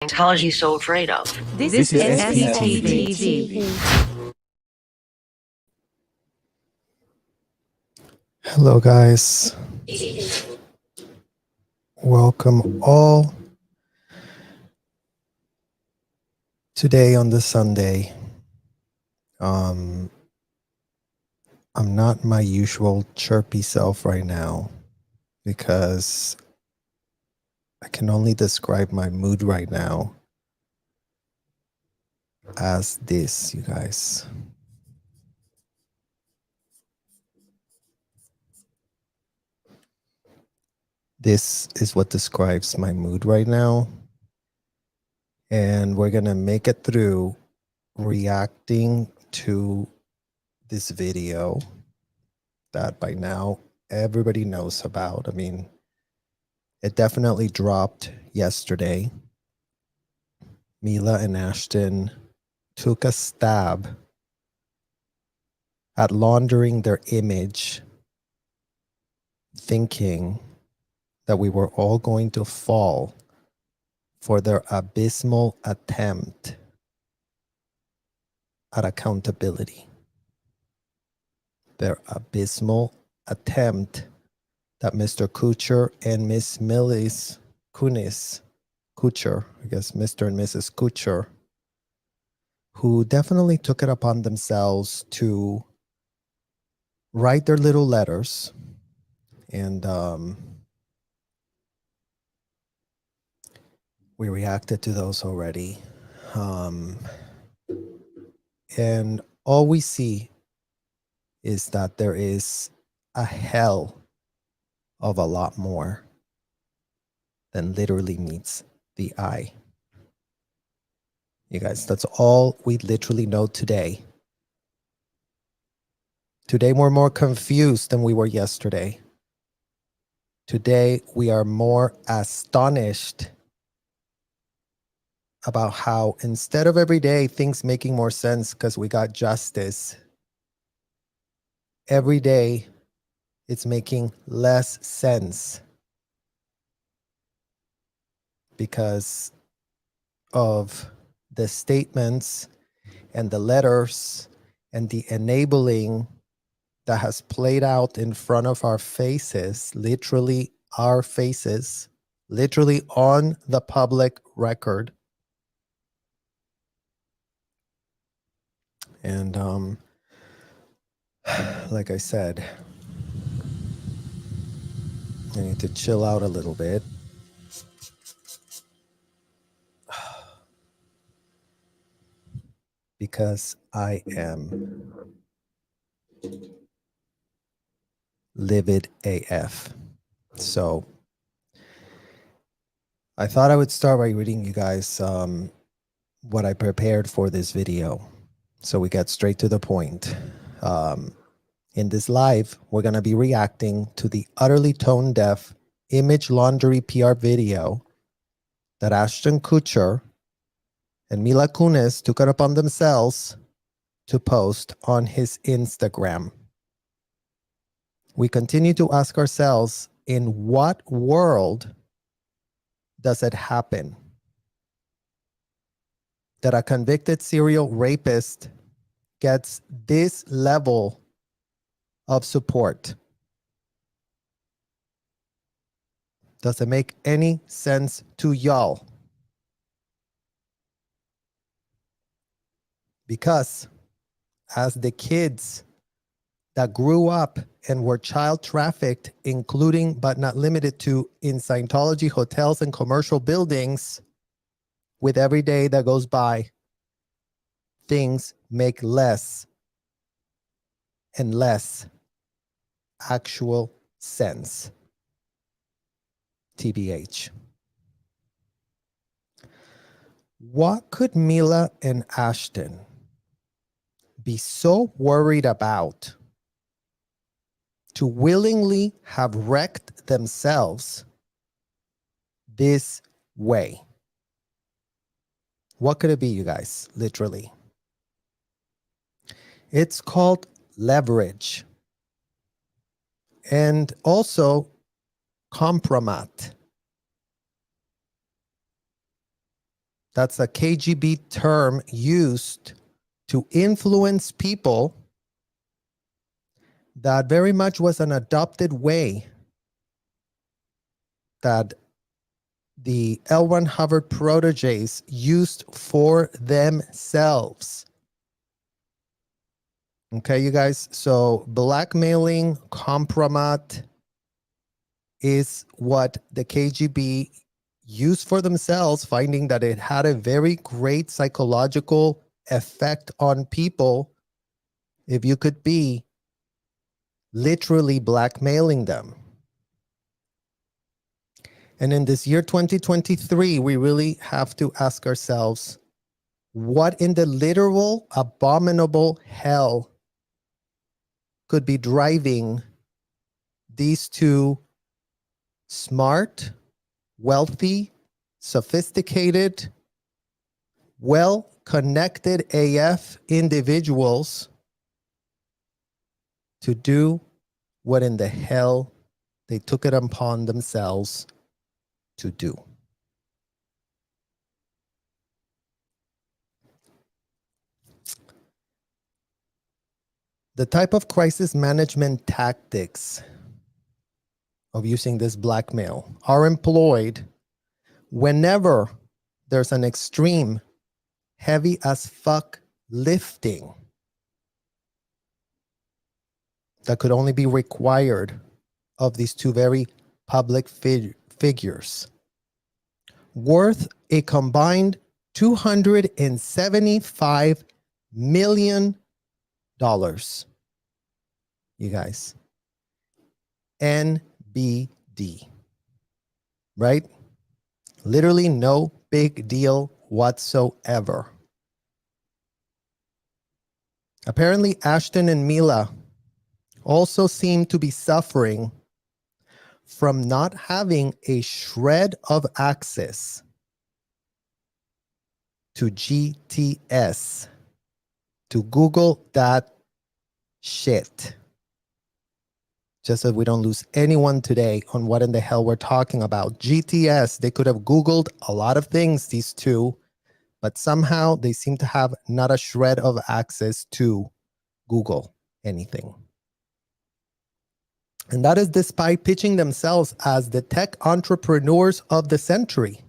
Scientology so afraid of? This is SPTV. Hello guys, welcome all today on the Sunday. I'm not my usual chirpy self right now because I can only describe my mood right now as this, you guys. This is what describes my mood right now. And we're gonna make it through reacting to this video that by now everybody knows about. I mean, it definitely dropped yesterday. Mila and Ashton took a stab at laundering their image, thinking that we were all going to fall for their abysmal attempt at accountability. Their abysmal attempt that Mr. Kutcher and Miss Millie's Kunis, Kutcher, I guess Mr. and Mrs. Kutcher, who definitely took it upon themselves to write their little letters. And we reacted to those already. And all we see is that there is a hell of a lot more than literally meets the eye. You guys, that's all we literally know today. Today we're more confused than we were yesterday. Today we are more astonished about how instead of every day things making more sense because we got justice, every day it's making less sense because of the statements and the letters and the enabling that has played out in front of our faces, literally our faces, literally on the public record. And like I said, I need to chill out a little bit. Because I am livid AF. So I thought I would start by reading you guys what I prepared for this video. So we get straight to the point. In this live, we're going to be reacting to the utterly tone-deaf image laundry PR video that Ashton Kutcher and Mila Kunis took it upon themselves to post on his Instagram. We continue to ask ourselves, in what world does it happen that a convicted serial rapist gets this level of support? Does it make any sense to y'all? Because as the kids that grew up and were child trafficked, including but not limited to in Scientology hotels and commercial buildings, with every day that goes by, things make less and less actual sense. TBH. What could Mila and Ashton be so worried about to willingly have wrecked themselves this way? What could it be, you guys? Literally. It's called leverage. And also kompromat. That's a KGB term used to influence people that very much was an adopted way that the L Ron Hubbard protégés used for themselves. Okay, you guys, so blackmailing, kompromat is what the KGB used for themselves, finding that it had a very great psychological effect on people if you could be literally blackmailing them. And in this year 2023, we really have to ask ourselves, what in the literal abominable hell could be driving these two smart, wealthy, sophisticated, well-connected AF individuals to do what in the hell they took it upon themselves to do? The type of crisis management tactics of using this blackmail are employed whenever there's an extreme, heavy as fuck lifting that could only be required of these two very public figures, worth a combined $275 million. You guys, NBD, right? Literally no big deal whatsoever. Apparently, Ashton and Mila also seem to be suffering from not having a shred of access to GTS, to Google that shit. Just so we don't lose anyone today on what in the hell we're talking about. GTS, they could have Googled a lot of things, these two, but somehow they seem to have not a shred of access to Google anything. And that is despite pitching themselves as the tech entrepreneurs of the century.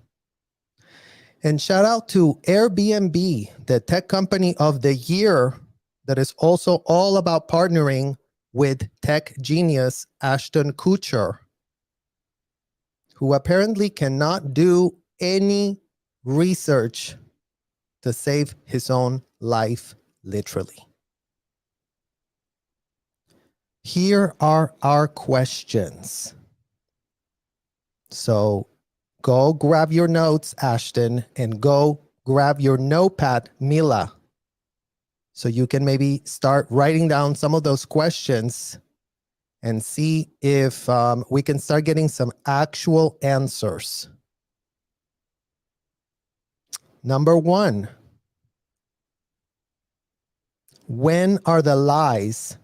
And shout out to Airbnb, the tech company of the year that is also all about partnering with tech genius Ashton Kutcher, who apparently cannot do any research to save his own life, literally. Here are our questions. So go grab your notes, Ashton, and go grab your notepad, Mila, so you can maybe start writing down some of those questions and see if we can start getting some actual answers. Number one, when are the lies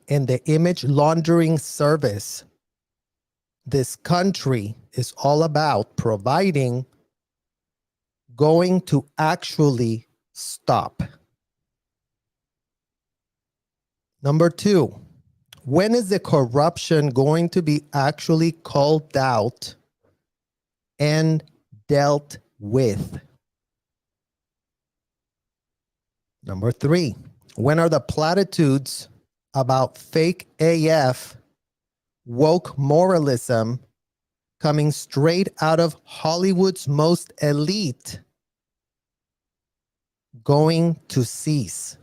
in the image laundering service this country is all about providing going to actually stop? Number two, when is the corruption going to be actually called out and dealt with? Number three, when are the platitudes about fake AF woke moralism coming straight out of Hollywood's most elite going to cease?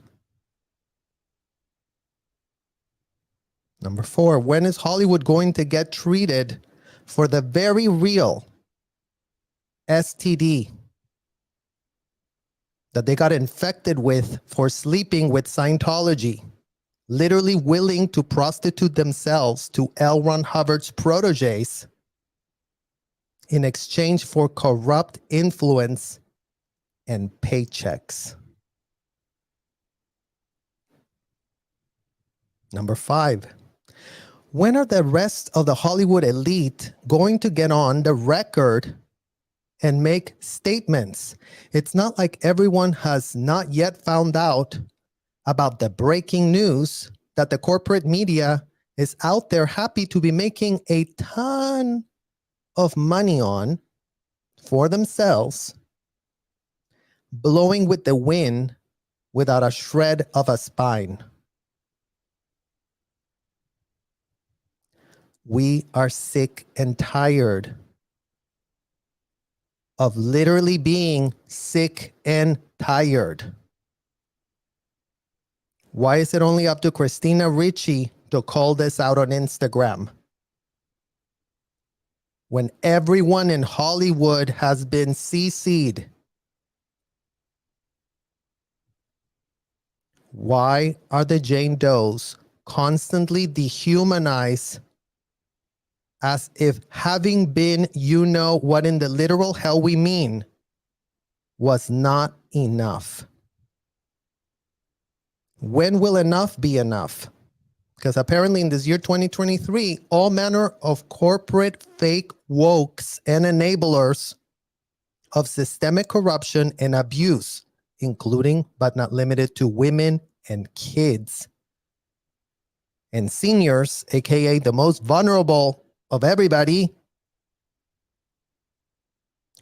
Number four, when is Hollywood going to get treated for the very real STD that they got infected with for sleeping with Scientology, literally willing to prostitute themselves to L Ron Hubbard's protégés in exchange for corrupt influence and paychecks? Number five, when are the rest of the Hollywood elite going to get on the record and make statements. It's not like everyone has not yet found out about the breaking news that the corporate media is out there happy to be making a ton of money on for themselves, blowing with the wind without a shred of a spine. We are sick and tired of literally being sick and tired. Why is it only up to Christina Ricci to call this out on Instagram, when everyone in Hollywood has been CC'd? Why are the Jane Does constantly dehumanized as if having been you know what in the literal hell we mean was not enough? When will enough be enough? Because apparently in this year 2023, all manner of corporate fake wokes and enablers of systemic corruption and abuse, including but not limited to women and kids and seniors, aka the most vulnerable of everybody,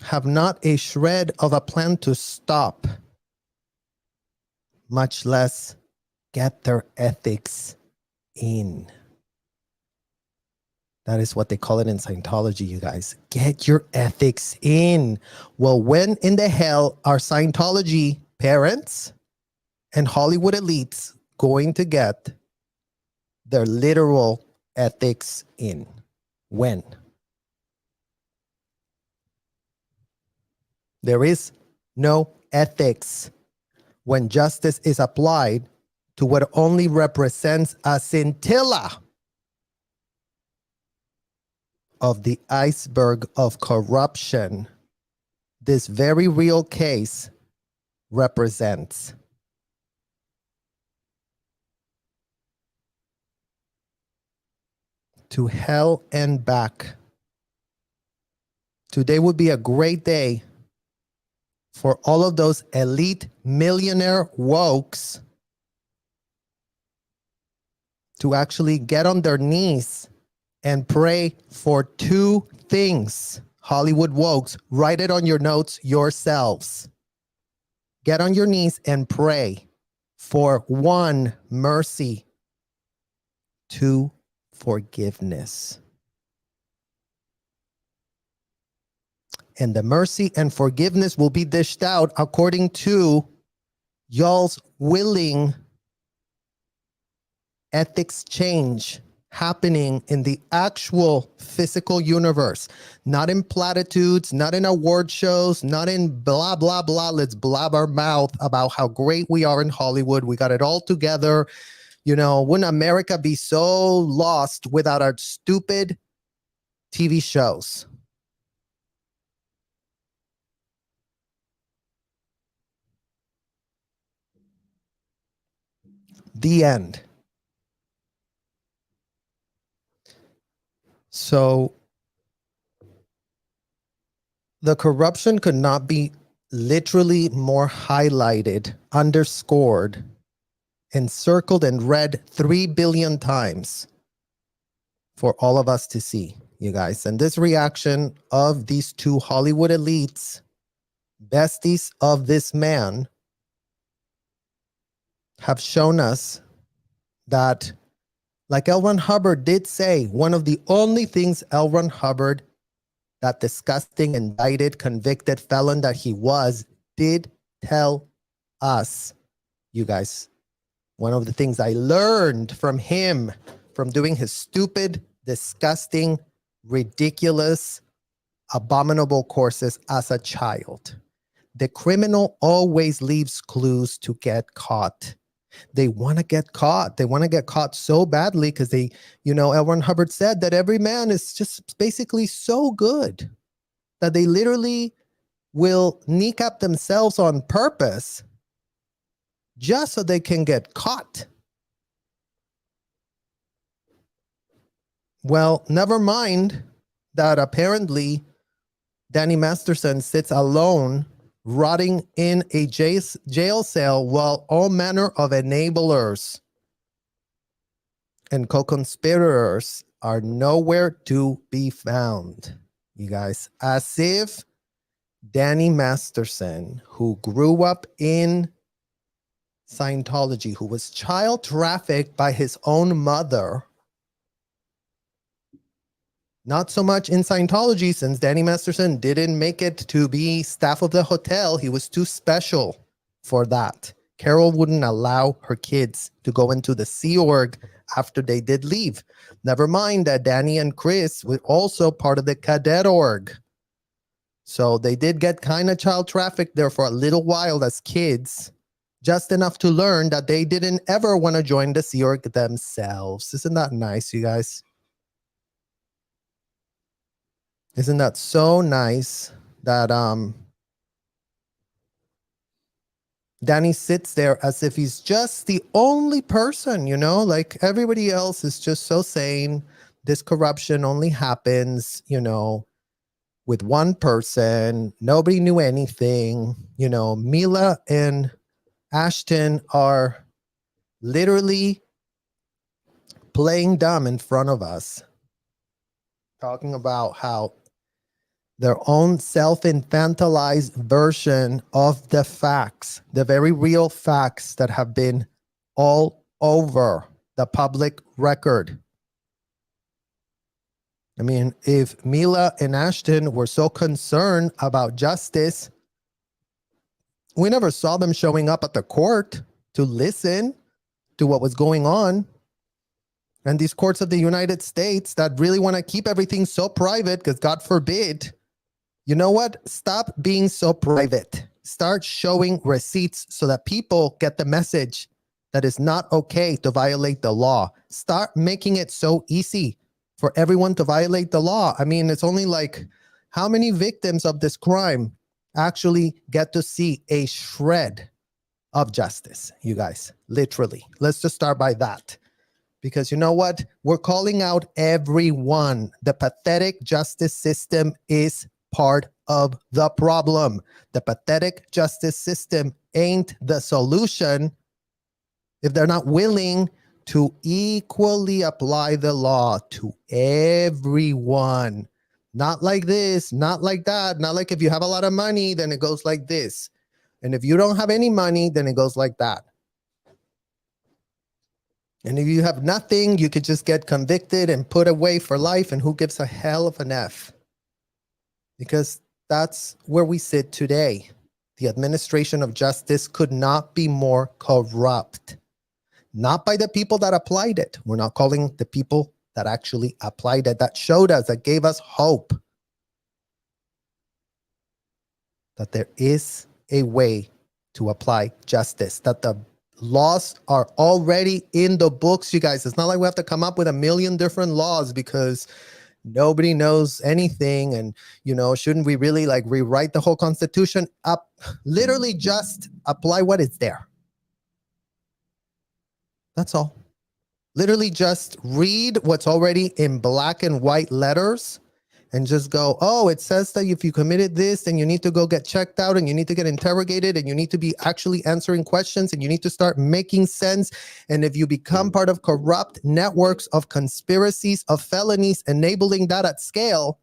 have not a shred of a plan to stop, much less get their ethics in. That is what they call it in Scientology, you guys. Get your ethics in. Well, when in the hell are Scientology parents and Hollywood elites going to get their literal ethics in? When? There is no ethics when justice is applied to what only represents a scintilla of the iceberg of corruption this very real case represents. To hell and back. Today would be a great day for all of those elite millionaire wokes to actually get on their knees and pray for two things. Hollywood wokes, write it on your notes yourselves. Get on your knees and pray for 1, mercy, 2, forgiveness. And the mercy and forgiveness will be dished out according to y'all's willing ethics change happening in the actual physical universe, not in platitudes, not in award shows, not in blah, blah, blah. Let's blab our mouth about how great we are in Hollywood. We got it all together. You know, wouldn't America be so lost without our stupid TV shows? The end. So the corruption could not be literally more highlighted, underscored, encircled, and read 3 billion times for all of us to see, you guys. And this reaction of these two Hollywood elites, besties of this man, have shown us that, like L Ron Hubbard did say, one of the only things L Ron Hubbard, that disgusting, indicted, convicted felon that he was, did tell us, you guys, one of the things I learned from him, from doing his stupid, disgusting, ridiculous, abominable courses as a child. The criminal always leaves clues to get caught. They want to get caught. They want to get caught so badly because they, you know, L Ron Hubbard said that every man is just basically so good that they literally will kneecap themselves on purpose just so they can get caught. Well, never mind that apparently Danny Masterson sits alone, rotting in a jail cell while all manner of enablers and co-conspirators are nowhere to be found. You guys, as if Danny Masterson, who grew up in Scientology, who was child trafficked by his own mother, not so much in Scientology, since Danny Masterson didn't make it to be staff of the hotel. He was too special for that. Carol wouldn't allow her kids to go into the Sea Org after they did leave. Never mind that Danny and Chris were also part of the Cadet Org. So they did get kind of child trafficked there for a little while as kids, just enough to learn that they didn't ever want to join the Sea Org themselves. Isn't that nice, you guys? Isn't that so nice that Danny sits there as if he's just the only person, you know, like everybody else is just so sane. This corruption only happens, you know, with one person. Nobody knew anything. You know, Mila and Ashton are literally playing dumb in front of us, talking about how their own self-infantilized version of the facts, the very real facts that have been all over the public record. I mean, if Mila and Ashton were so concerned about justice, we never saw them showing up at the court to listen to what was going on. And these courts of the United States that really want to keep everything so private, because God forbid, you know what? Stop being so private. Start showing receipts so that people get the message that it's not okay to violate the law. Start making it so easy for everyone to violate the law. I mean, it's only like how many victims of this crime actually get to see a shred of justice, you guys, literally. Let's just start by that. Because you know what? We're calling out everyone. The pathetic justice system is part of the problem. The pathetic justice system ain't the solution if they're not willing to equally apply the law to everyone. Not like this, not like that, not like if you have a lot of money, then it goes like this. And if you don't have any money, then it goes like that. And if you have nothing, you could just get convicted and put away for life, and who gives a hell of an F? Because that's where we sit today. The administration of justice could not be more corrupt. Not by the people that applied it. We're not calling the people that actually applied it, that showed us, that gave us hope that there is a way to apply justice, that the laws are already in the books, you guys. It's not like we have to come up with a million different laws because nobody knows anything. And, you know, shouldn't we really like rewrite the whole Constitution up? Literally just apply what is there. That's all. Literally just read what's already in black and white letters and just go, oh, it says that if you committed this, then you need to go get checked out and you need to get interrogated and you need to be actually answering questions and you need to start making sense. And if you become part of corrupt networks of conspiracies, of felonies, enabling that at scale,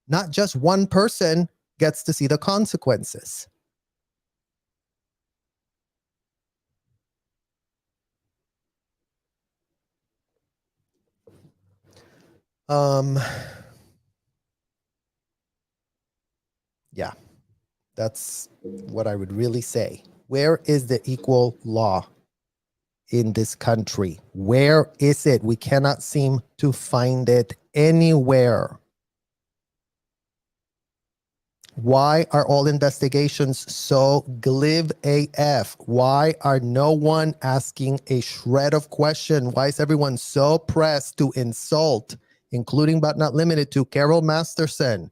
not just one person gets to see the consequences. Yeah, that's what I would really say. Where is the equal law in this country? Where is it? We cannot seem to find it anywhere. Why are all investigations so glib AF? Why are no one asking a shred of question? Why is everyone so pressed to insult, including but not limited to Carol Masterson,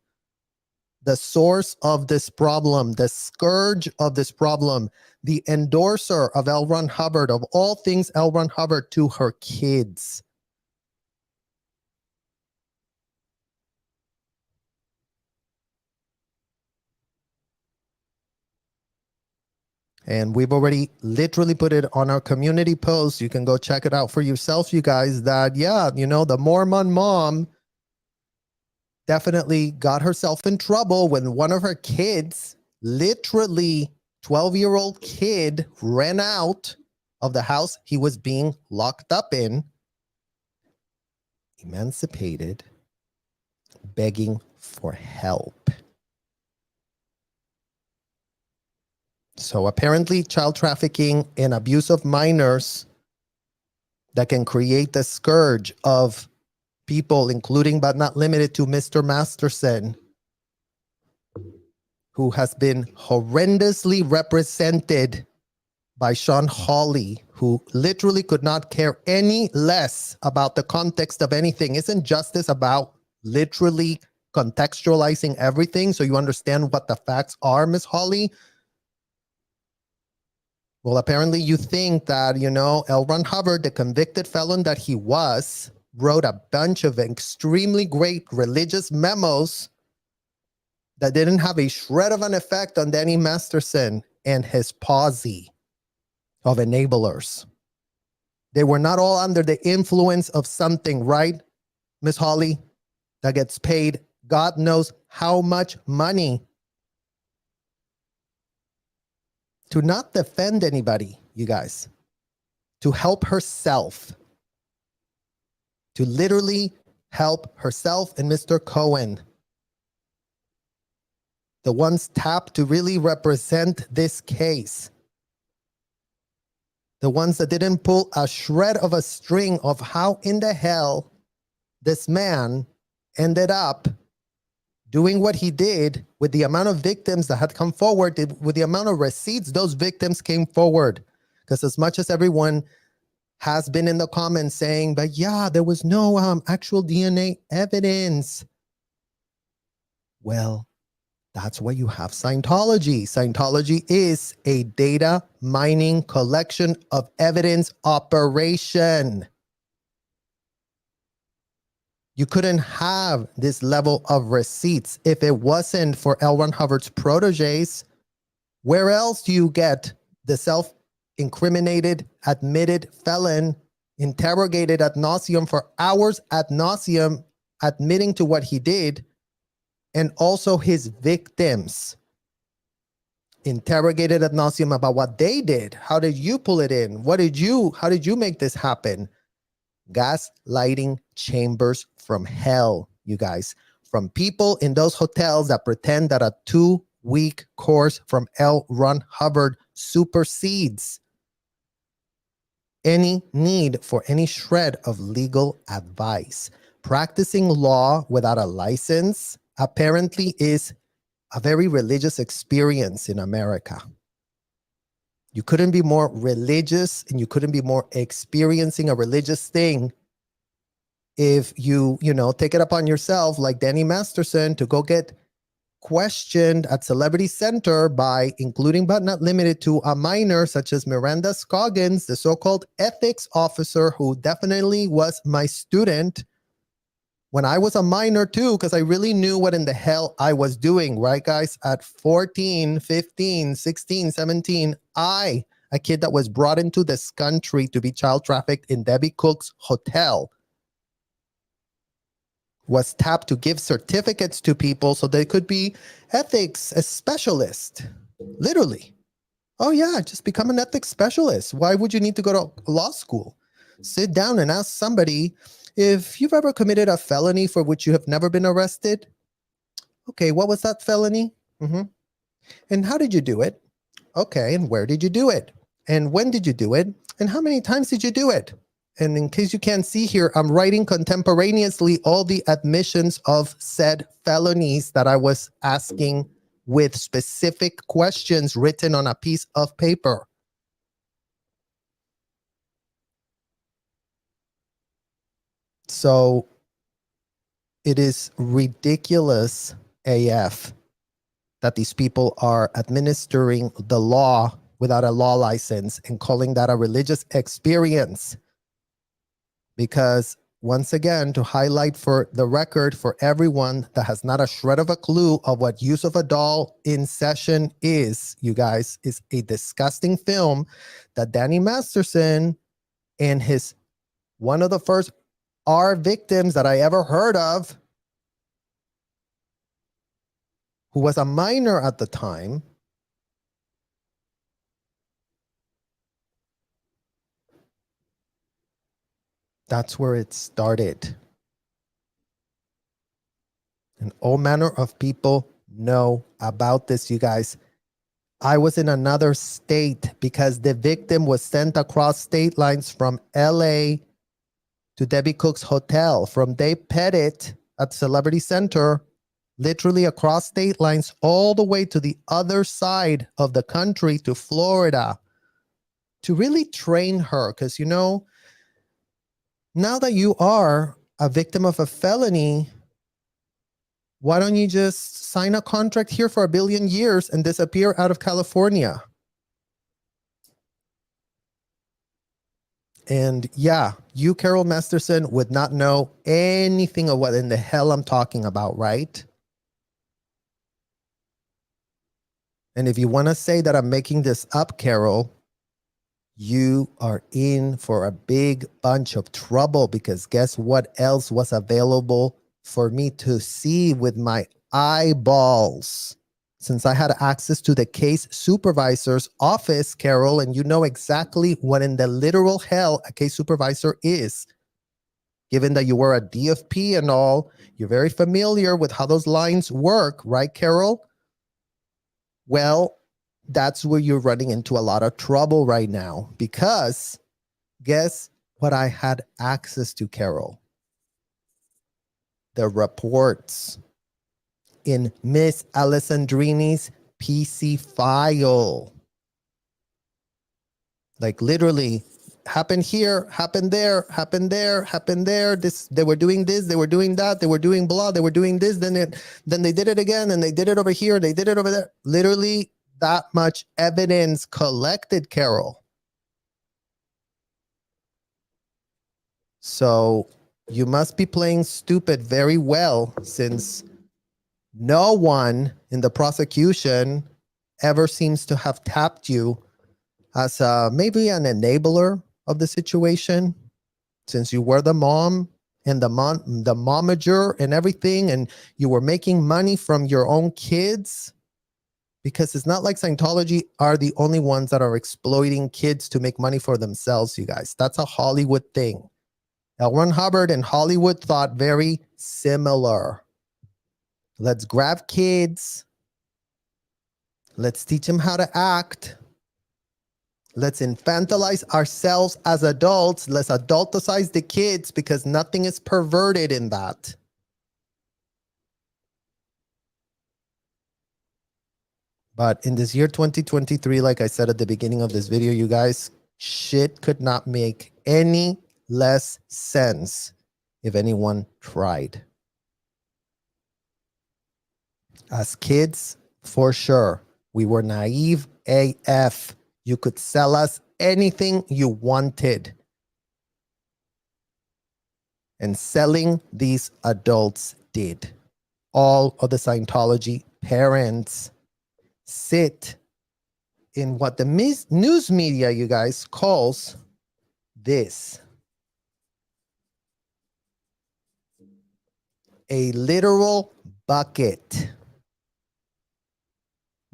the source of this problem, the scourge of this problem, the endorser of L Ron Hubbard, of all things L Ron Hubbard, to her kids? And we've already literally put it on our community post. You can go check it out for yourself, you guys, that, yeah, you know, the Mormon mom definitely got herself in trouble when one of her kids, literally 12-year-old kid, ran out of the house he was being locked up in, emancipated, begging for help. So apparently child trafficking and abuse of minors that can create the scourge of people, including but not limited to Mr. Masterson, who has been horrendously represented by Sean Hawley, who literally could not care any less about the context of anything. Isn't justice about literally contextualizing everything so you understand what the facts are, Miss Hawley? Well, apparently you think that, you know, L Ron Hubbard, the convicted felon that he was, wrote a bunch of extremely great religious memos that didn't have a shred of an effect on Danny Masterson and his posse of enablers. They were not all under the influence of something, right, Miss Hawley, that gets paid God knows how much money to not defend anybody, you guys, to help herself, to literally help herself and Mr. Cohen, the ones tapped to really represent this case, the ones that didn't pull a shred of a string of how in the hell this man ended up doing what he did with the amount of victims that had come forward, with the amount of receipts those victims came forward. Because as much as everyone has been in the comments saying, but yeah, there was no actual DNA evidence. Well, that's why you have Scientology. Scientology is a data mining collection of evidence operation. You couldn't have this level of receipts if it wasn't for L Ron Hubbard's protégés. Where else do you get the self-incriminated, admitted felon interrogated ad nauseum for hours ad nauseum, admitting to what he did, and also his victims interrogated ad nauseum about what they did? How did you pull it in? How did you make this happen? Gaslighting chambers from hell, you guys, from people in those hotels that pretend that a 2-week course from L Ron Hubbard supersedes any need for any shred of legal advice. Practicing law without a license apparently is a very religious experience in America. You couldn't be more religious and you couldn't be more experiencing a religious thing if you take it upon yourself, like Danny Masterson, to go get questioned at Celebrity Center by, including but not limited to, a minor such as Miranda Scoggins, the so-called ethics officer who definitely was my student when I was a minor too, because I really knew what in the hell I was doing, right, guys? At 14, 15, 16, 17, a kid that was brought into this country to be child trafficked in Debbie Cook's hotel, was tapped to give certificates to people so they could be ethics specialist. Literally. Oh yeah, just become an ethics specialist. Why would you need to go to law school? Sit down and ask somebody, if you've ever committed a felony for which you have never been arrested. Okay, what was that felony? And how did you do it? Okay, and where did you do it? And when did you do it? And how many times did you do it? And in case you can't see here, I'm writing contemporaneously all the admissions of said felonies that I was asking with specific questions written on a piece of paper. So it is ridiculous AF that these people are administering the law without a law license and calling that a religious experience. Because once again, to highlight for the record for everyone that has not a shred of a clue of what Use of a Doll in Session is, you guys, is a disgusting film that Danny Masterson and his one of the first R victims that I ever heard of, who was a minor at the time, that's where it started. And all manner of people know about this, you guys. I was in another state because the victim was sent across state lines from LA to Debbie Cook's hotel, from Dave Pettit at Celebrity Center, literally across state lines, all the way to the other side of the country to Florida to really train her. Because, you know, now that you are a victim of a felony, why don't you just sign a contract here for 1 billion years and disappear out of California? And yeah, you, Carol Masterson, would not know anything of what in the hell I'm talking about, right? And if you want to say that I'm making this up, Carol, you are in for a big bunch of trouble, because guess what else was available for me to see with my eyeballs? Since I had access to the case supervisor's office, Carol, and you know exactly what in the literal hell a case supervisor is. Given that you were a DFP and all, you're very familiar with how those lines work, right, Carol? Well, that's where you're running into a lot of trouble right now, because guess what I had access to, Carol? The reports in Miss Alessandrini's PC file. Like literally, happened here, happened there, happened there, happened there. This, they were doing this, they were doing that, they were doing blah, they were doing this, then they did it again, and they did it over here, they did it over there. Literally that much evidence collected, Carol. So you must be playing stupid very well, since no one in the prosecution ever seems to have tapped you as maybe an enabler of the situation, since you were the mom and the momager and everything, and you were making money from your own kids. Because it's not like Scientology are the only ones that are exploiting kids to make money for themselves, you guys. That's a Hollywood thing. L Ron Hubbard and Hollywood thought very similar. Let's grab kids. Let's teach them how to act. Let's infantilize ourselves as adults. Let's adulticize the kids, because nothing is perverted in that. But in this year 2023, like I said at the beginning of this video, you guys, shit could not make any less sense if anyone tried. As kids, for sure, we were naive AF. You could sell us anything you wanted. And selling these adults did. All of the Scientology parents sit in what the news media, you guys, calls this: a literal bucket.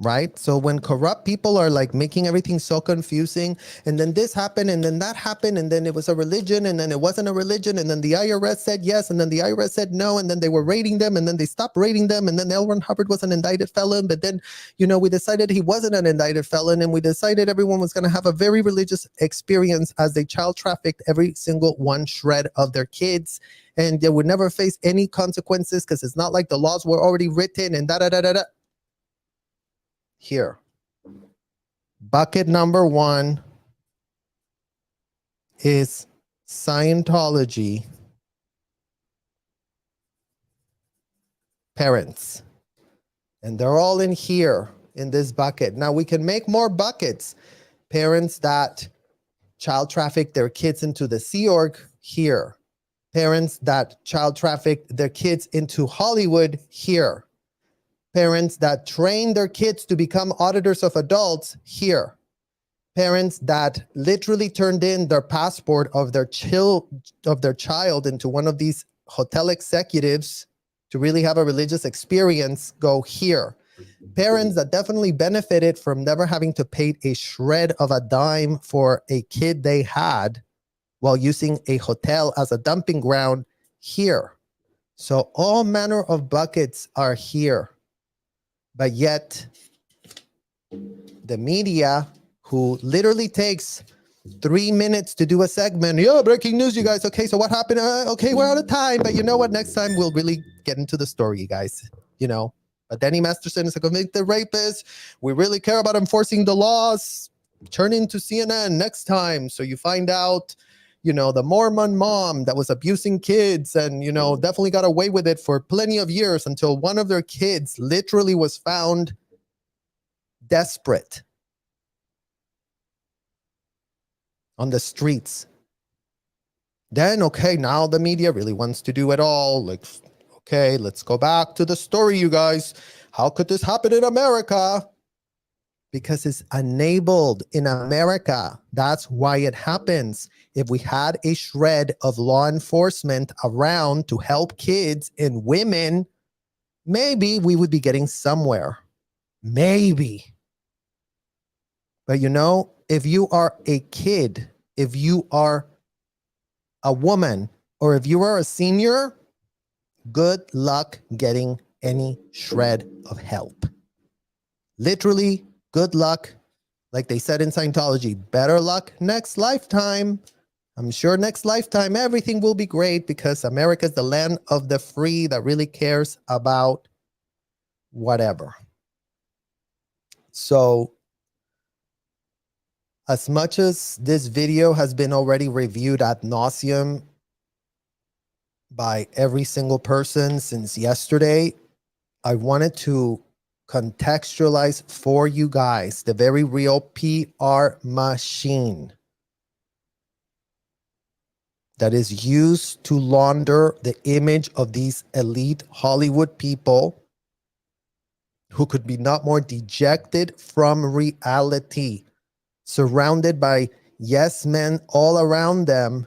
Right? So when corrupt people are like making everything so confusing, and then this happened, and then that happened, and then it was a religion, and then it wasn't a religion, and then the IRS said yes, and then the IRS said no, and then they were rating them, and then they stopped rating them, and then L Ron Hubbard was an indicted felon, but then, you know, we decided he wasn't an indicted felon, and we decided everyone was going to have a very religious experience as they child trafficked every single one shred of their kids, and they would never face any consequences because it's not like the laws were already written and da-da-da-da-da. Here, bucket number one is Scientology parents. And they're all in here in this bucket. Now we can make more buckets. Parents that child traffic their kids into the Sea Org here. Parents that child trafficked their kids into Hollywood, here. Parents that train their kids to become auditors of adults, here. Parents that literally turned in their passport of their child into one of these hotel executives to really have a religious experience, go here. Parents that definitely benefited from never having to pay a shred of a dime for a kid they had while using a hotel as a dumping ground, here. So all manner of buckets are here. But yet, the media, who literally takes 3 minutes to do a segment. Yeah, breaking news, you guys. Okay, so what happened? Okay, we're out of time. But you know what? Next time we'll really get into the story, you guys. You know, but Danny Masterson is a convicted rapist. We really care about enforcing the laws. Turn into CNN next time. So you find out, you know, the Mormon mom that was abusing kids and, you know, definitely got away with it for plenty of years until one of their kids literally was found desperate on the streets. Then, okay, now the media really wants to do it all. Like, okay, let's go back to the story, you guys. How could this happen in America? Because it's enabled in America. That's why it happens. If we had a shred of law enforcement around to help kids and women, maybe we would be getting somewhere. Maybe. But you know, if you are a kid, if you are a woman, or if you are a senior, good luck getting any shred of help. Literally, good luck. Like they said in Scientology, better luck next lifetime. I'm sure next lifetime everything will be great because America is the land of the free that really cares about whatever. So, as much as this video has been already reviewed ad nauseum by every single person since yesterday, I wanted to contextualize for you guys the very real PR machine that is used to launder the image of these elite Hollywood people who could be not more dejected from reality, surrounded by yes men all around them.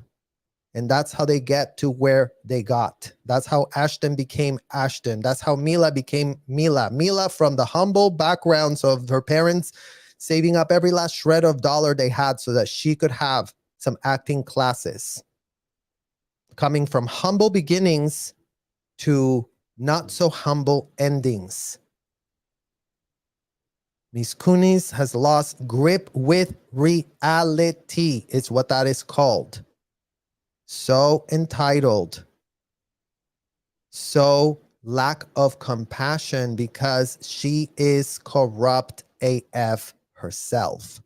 And that's how they get to where they got. That's how Ashton became Ashton. That's how Mila became Mila. Mila, from the humble backgrounds of her parents saving up every last shred of dollar they had so that she could have some acting classes. Coming from humble beginnings to not so humble endings. Miss Kunis has lost grip with reality. It's what that is called. So entitled, so lack of compassion because she is corrupt AF herself.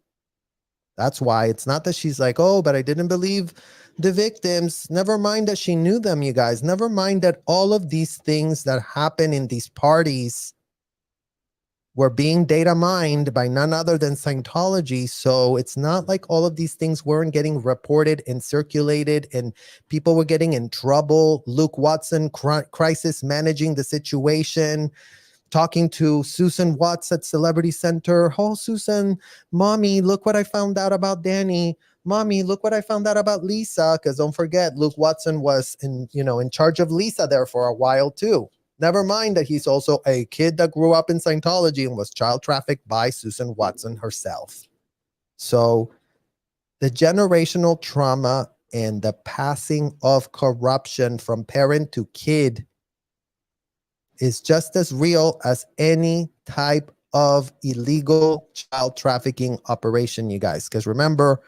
That's why it's not that she's like, oh, but I didn't believe the victims. Never mind that she knew them, you guys. Never mind that all of these things that happen in these parties were being data mined by none other than Scientology. So it's not like all of these things weren't getting reported and circulated and people were getting in trouble. Luke Watson, crisis managing the situation, talking to Susan Watts at Celebrity Center. Oh, Susan, mommy, look what I found out about Danny. Mommy, look what I found out about Lisa. Because don't forget, Luke Watson was in charge of Lisa there for a while too. Never mind that he's also a kid that grew up in Scientology and was child trafficked by Susan Watson herself. So the generational trauma and the passing of corruption from parent to kid is just as real as any type of illegal child trafficking operation, you guys. Because remember,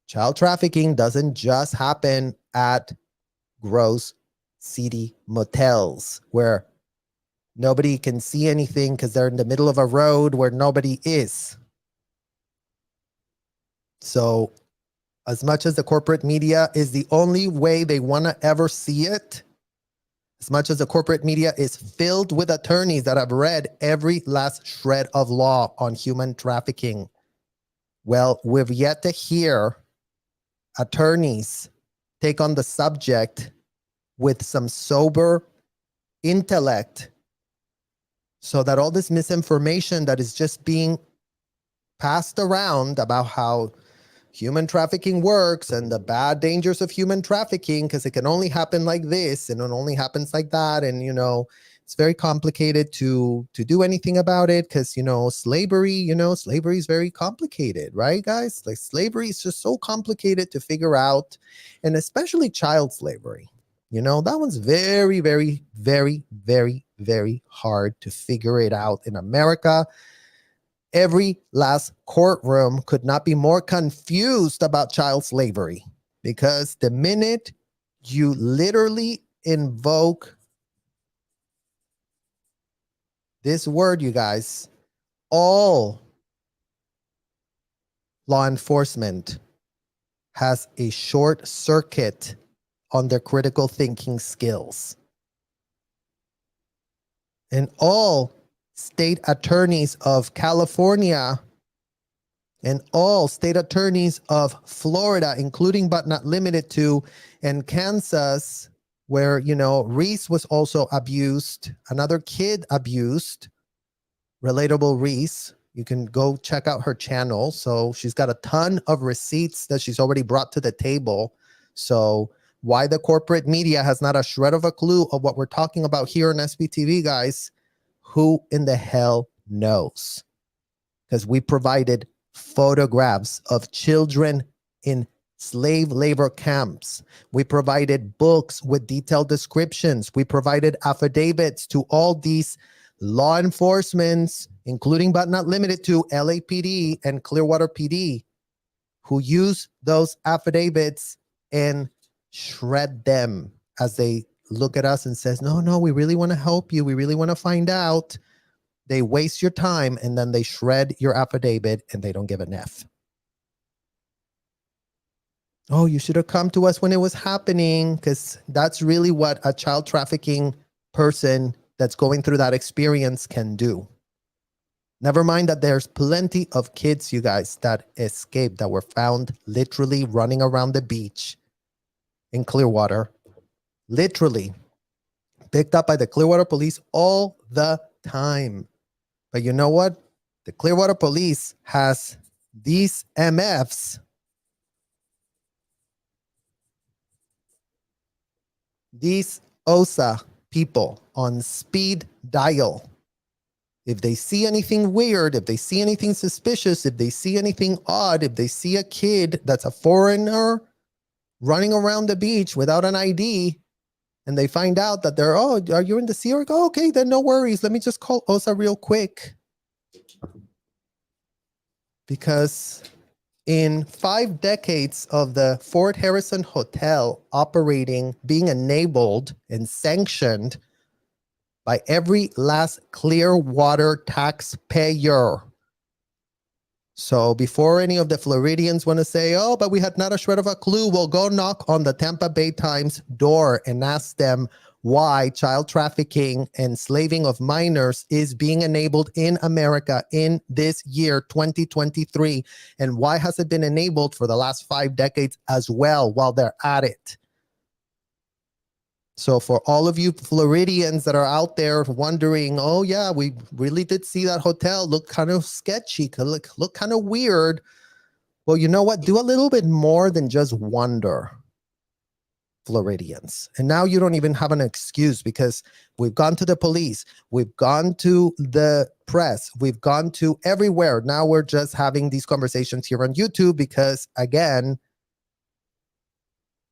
child trafficking doesn't just happen at gross seedy motels where nobody can see anything because they're in the middle of a road where nobody is. So as much as the corporate media is the only way they want to ever see it, as much as the corporate media is filled with attorneys that have read every last shred of law on human trafficking, well, we've yet to hear attorneys take on the subject with some sober intellect, so that all this misinformation that is just being passed around about how human trafficking works and the bad dangers of human trafficking, because it can only happen like this and it only happens like that, and it's very complicated to do anything about it, because slavery is very complicated, right, guys? Like, slavery is just so complicated to figure out, and especially child slavery. That one's very, very, very, very, very hard to figure it out in America. Every last courtroom could not be more confused about child slavery, because the minute you literally invoke this word, you guys, all law enforcement has a short circuit on their critical thinking skills. And all state attorneys of California and all state attorneys of Florida, including but not limited to, and Kansas, where, Reese was also abused, another kid abused, Relatable Reese. You can go check out her channel. So she's got a ton of receipts that she's already brought to the table. So why the corporate media has not a shred of a clue of what we're talking about here on SBTV, guys, who in the hell knows? Because we provided photographs of children in slave labor camps. We provided books with detailed descriptions. We provided affidavits to all these law enforcements, including but not limited to LAPD and Clearwater PD, who use those affidavits and shred them as they look at us and says, no, we really want to help you. We really want to find out. They waste your time, and then they shred your affidavit, and they don't give an F. Oh, you should have come to us when it was happening, because that's really what a child trafficking person that's going through that experience can do. Never mind that there's plenty of kids, you guys, that escaped, that were found literally running around the beach in Clearwater, literally picked up by the Clearwater police all the time. But you know what? The Clearwater police has these MFs, these OSA people on speed dial. If they see anything weird, if they see anything suspicious, if they see anything odd, if they see a kid that's a foreigner running around the beach without an ID, and they find out that they're, oh, are you in the Sea Org? Oh, okay, then no worries. Let me just call OSA real quick. Because in 5 decades of the Fort Harrison Hotel operating, being enabled and sanctioned by every last Clearwater taxpayer. So before any of the Floridians want to say, oh, but we had not a shred of a clue, we'll go knock on the Tampa Bay Times door and ask them why child trafficking and slaving of minors is being enabled in America in this year, 2023. And why has it been enabled for the last 5 decades as well while they're at it? So for all of you Floridians that are out there wondering, oh yeah, we really did see that hotel look kind of sketchy, look kind of weird. Well, you know what? Do a little bit more than just wonder, Floridians. And now you don't even have an excuse, because we've gone to the police, we've gone to the press, we've gone to everywhere. Now we're just having these conversations here on YouTube because, again,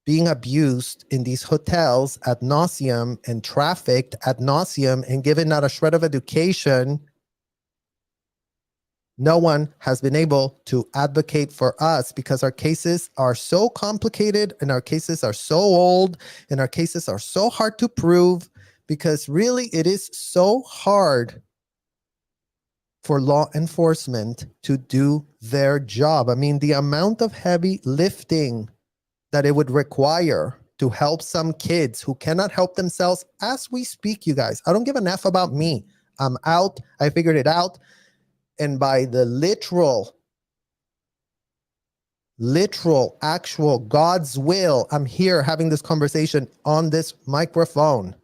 being abused in these hotels ad nauseum and trafficked ad nauseum and given not a shred of education, no one has been able to advocate for us because our cases are so complicated and our cases are so old and our cases are so hard to prove, because really it is so hard for law enforcement to do their job. I mean, the amount of heavy lifting that it would require to help some kids who cannot help themselves as we speak, you guys. I don't give an F about me. I'm out. I figured it out. And by the literal literal, actual God's will. I'm here having this conversation on this microphone.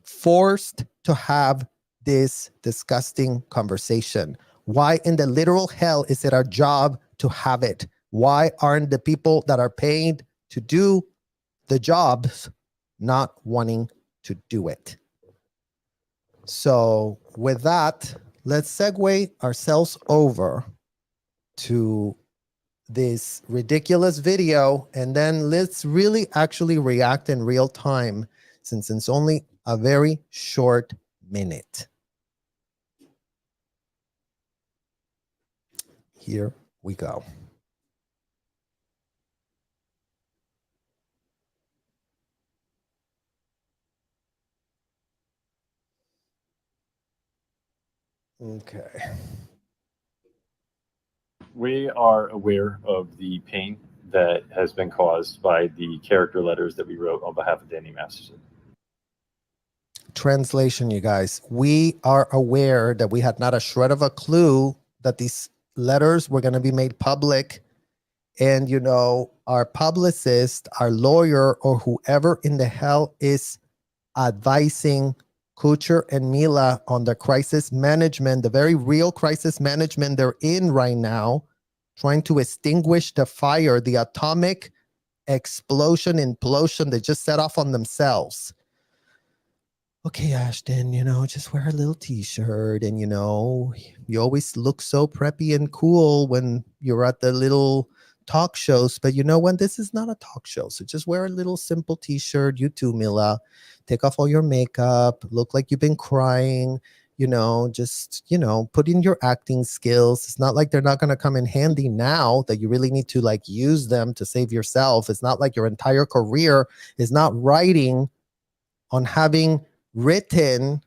Forced to have this disgusting conversation. Why in the literal hell is it our job to have it? Why aren't the people that are paid to do the jobs not wanting to do it? So with that, let's segue ourselves over to this ridiculous video, and then let's really actually react in real time, since it's only a very short minute. Here we go. Okay. We are aware of the pain that has been caused by the character letters that we wrote on behalf of Danny Masterson. Translation, you guys. We are aware that we had not a shred of a clue that these letters were going to be made public. And, you know, our publicist, our lawyer, or whoever in the hell is advising Kutcher and Mila on the crisis management, the very real crisis management they're in right now, trying to extinguish the fire, the atomic explosion, implosion they just set off on themselves. Okay, Ashton, you know, just wear a little t-shirt, and, you know, you always look so preppy and cool when you're at the little talk shows, but you know what? This is not a talk show, so just wear a little simple t-shirt. You too, Mila. Take off all your makeup, look like you've been crying, you know, just, you know, put in your acting skills. It's not like they're not going to come in handy now that you really need to like use them to save yourself. It's not like your entire career is not riding on having written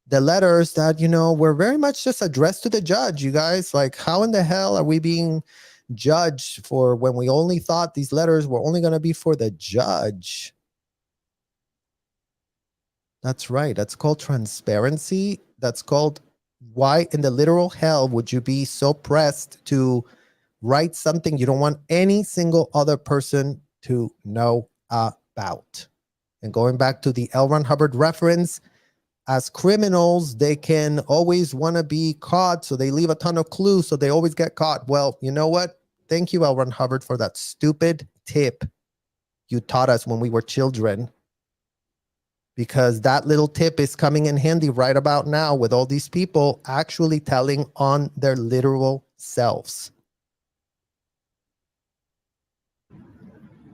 the letters that, you know, were very much just addressed to the judge. You guys, like, how in the hell are we being judged for when we only thought these letters were only going to be for the judge? That's right. That's called transparency. That's called, why in the literal hell would you be so pressed to write something you don't want any single other person to know about? And going back to the L Ron Hubbard reference, as criminals, they can always want to be caught, so they leave a ton of clues, so they always get caught. Well, you know what? Thank you, L Ron Hubbard, for that stupid tip you taught us when we were children, because that little tip is coming in handy right about now with all these people actually telling on their literal selves.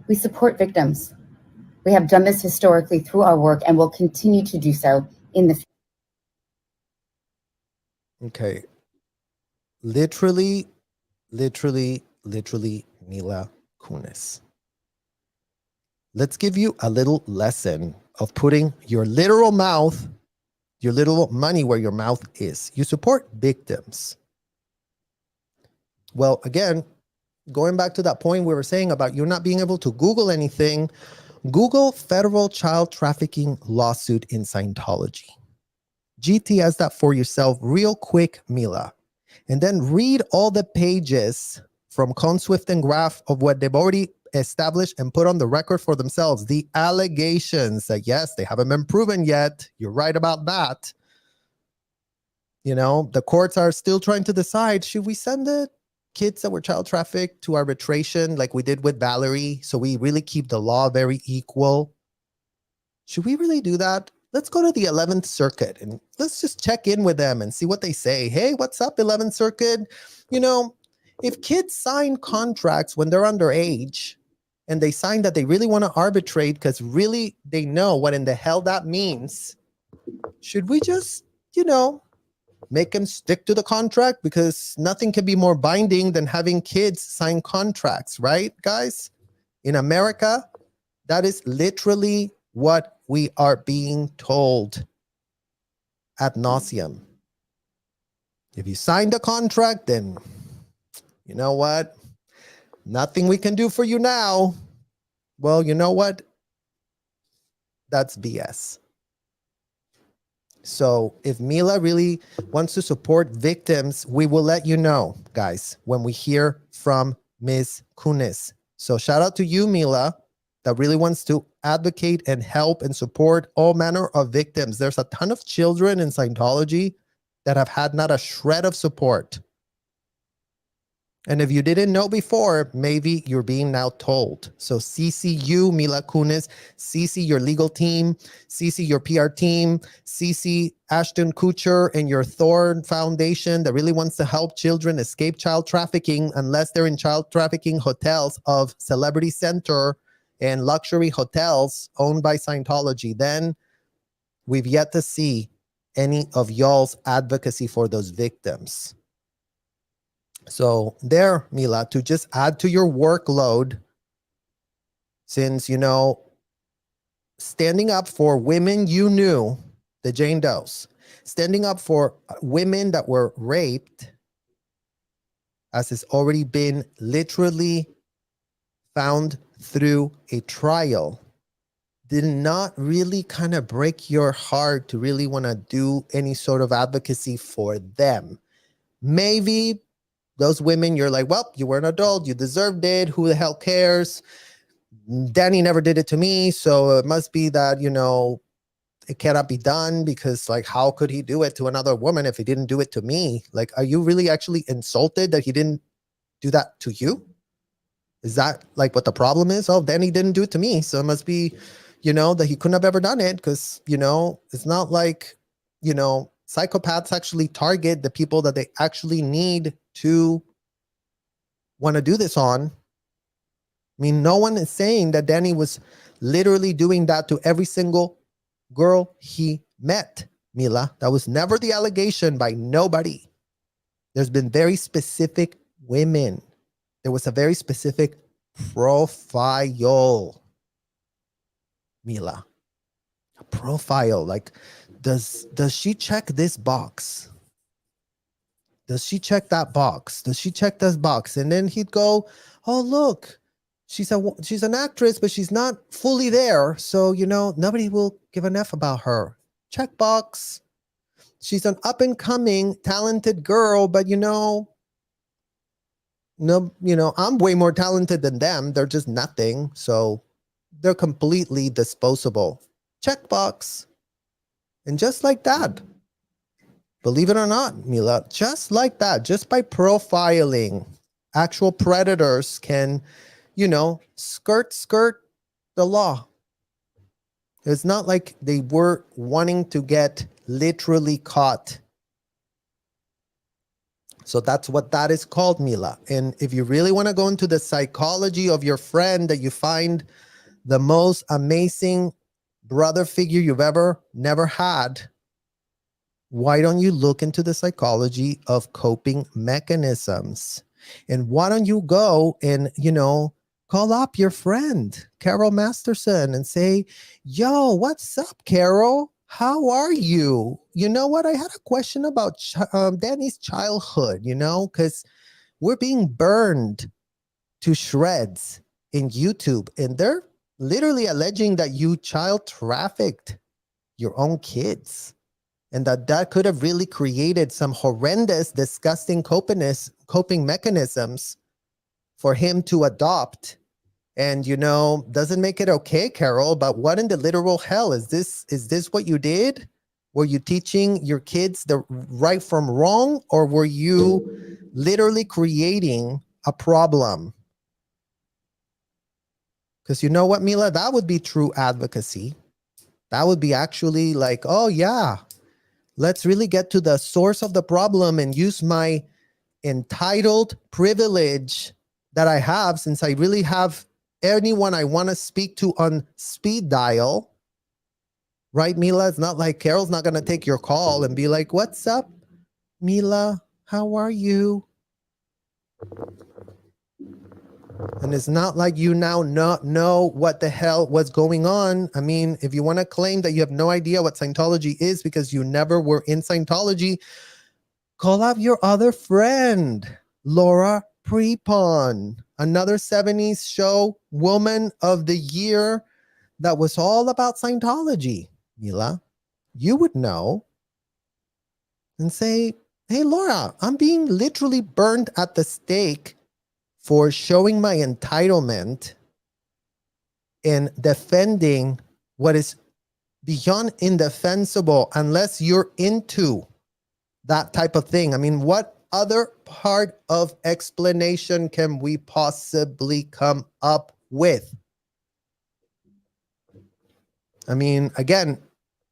We support victims. We have done this historically through our work and will continue to do so in the future. Okay. Literally, Mila Kunis. Let's give you a little lesson of putting your literal mouth, your literal money where your mouth is. You support victims. Well, again, going back to that point we were saying about you not being able to Google anything, Google federal child trafficking lawsuit in Scientology. GTS that for yourself real quick, Mila. And then read all the pages from Cohn, Swift, and Graf of what they've already established and put on the record for themselves. The allegations that, yes, they haven't been proven yet. You're right about that. You know, the courts are still trying to decide, should we send the kids that were child trafficked to arbitration like we did with Valerie, so we really keep the law very equal? Should we really do that? Let's go to the 11th Circuit and let's just check in with them and see what they say. Hey, what's up, 11th Circuit? You know, if kids sign contracts when they're underage and they sign that they really want to arbitrate because really they know what in the hell that means, should we just, you know, make them stick to the contract? Because nothing can be more binding than having kids sign contracts, right, guys? In America, that is literally what we are being told ad nauseum. If you signed a contract, then you know what? Nothing we can do for you now. Well, you know what? That's BS. So if Mila really wants to support victims, we will let you know, guys, when we hear from Ms. Kunis. So shout out to you, Mila, that really wants to advocate and help and support all manner of victims. There's a ton of children in Scientology that have had not a shred of support. And if you didn't know before, maybe you're being now told. So CC you, Mila Kunis, CC your legal team, CC your PR team, CC Ashton Kutcher and your Thorn Foundation that really wants to help children escape child trafficking, unless they're in child trafficking hotels of Celebrity Center and luxury hotels owned by Scientology. Then we've yet to see any of y'all's advocacy for those victims. So there, Mila, to just add to your workload, since, you know, standing up for women you knew, the Jane Does, standing up for women that were raped, as has already been literally found through a trial, did not really kind of break your heart to really want to do any sort of advocacy for them. Maybe those women, you're like, well, you were an adult, you deserved it, who the hell cares? Danny never did it to me, so it must be that, you know, it cannot be done, because like, how could he do it to another woman if he didn't do it to me? Like, are you really actually insulted that he didn't do that to you? Is that like what the problem is? Oh, Danny didn't do it to me, so it must be, you know, that he couldn't have ever done it, because, you know, it's not like, you know, psychopaths actually target the people that they actually need to want to do this on. I mean, no one is saying that Danny was literally doing that to every single girl he met, Mila. That was never the allegation by nobody. There's been very specific women. There was a very specific profile, Mila. A profile. Like, does she check this box? Does she check that box? Does she check this box? And then he'd go, oh, look, she's an actress, but she's not fully there. So, you know, nobody will give an F about her. Check box. She's an up and coming talented girl, but no, I'm way more talented than them. They're just nothing. So they're completely disposable. Check box. And just like that, believe it or not, Mila, just like that, just by profiling, actual predators can, skirt the law. It's not like they were wanting to get literally caught. So that's what that is called, Mila. And if you really want to go into the psychology of your friend that you find the most amazing brother figure you've never had, why don't you look into the psychology of coping mechanisms? And why don't you go and, call up your friend, Carol Masterson, and say, yo, what's up, Carol? How are you? You know what? I had a question about Danny's childhood, because we're being burned to shreds in YouTube. And they're literally alleging that you child trafficked your own kids. And that could have really created some horrendous, disgusting coping mechanisms for him to adopt. And, doesn't make it okay, Carol, but what in the literal hell? Is this what you did? Were you teaching your kids the right from wrong? Or were you literally creating a problem? Because you know what, Mila? That would be true advocacy. That would be actually like, oh, yeah, let's really get to the source of the problem and use my entitled privilege that I have, since I really have anyone I want to speak to on speed dial. Right, Mila? It's not like Carol's not going to take your call and be like, what's up, Mila? How are you? And it's not like you now not know what the hell was going on. I mean, if you want to claim that you have no idea what Scientology is because you never were in Scientology, call up your other friend, Laura Prepon, another 70s show woman of the year that was all about Scientology. Mila, you would know. and say, hey, Laura, I'm being literally burned at the stake for showing my entitlement in defending what is beyond indefensible unless you're into that type of thing. I mean, what other part of explanation can we possibly come up with? I mean, again,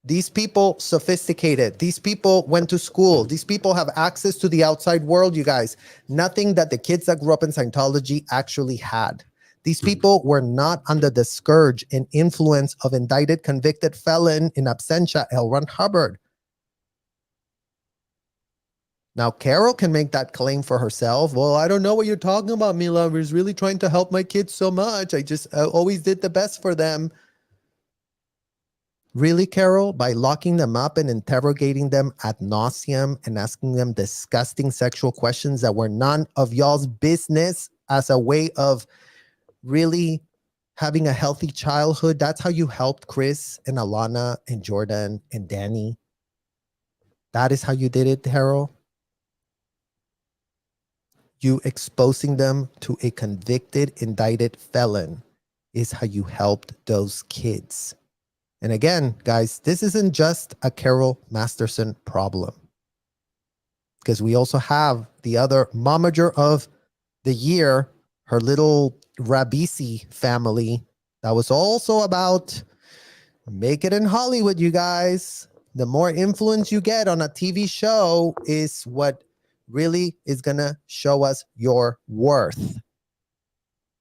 these people sophisticated. These people went to school. These people have access to the outside world, you guys. Nothing that the kids that grew up in Scientology actually had. These people were not under the scourge and influence of indicted, convicted felon in absentia, L Ron Hubbard. Now, Carol can make that claim for herself. Well, I don't know what you're talking about, Mila. I was really trying to help my kids so much. I always did the best for them. Really, Carol? By locking them up and interrogating them ad nauseum and asking them disgusting sexual questions that were none of y'all's business as a way of really having a healthy childhood? That's how you helped Chris and Alana and Jordan and Danny. That is how you did it, Carol. You exposing them to a convicted, indicted felon is how you helped those kids. And again, guys, this isn't just a Carol Masterson problem, because we also have the other momager of the year, her little Rabisi family, that was also about make it in Hollywood, you guys. The more influence you get on a TV show is what really is going to show us your worth.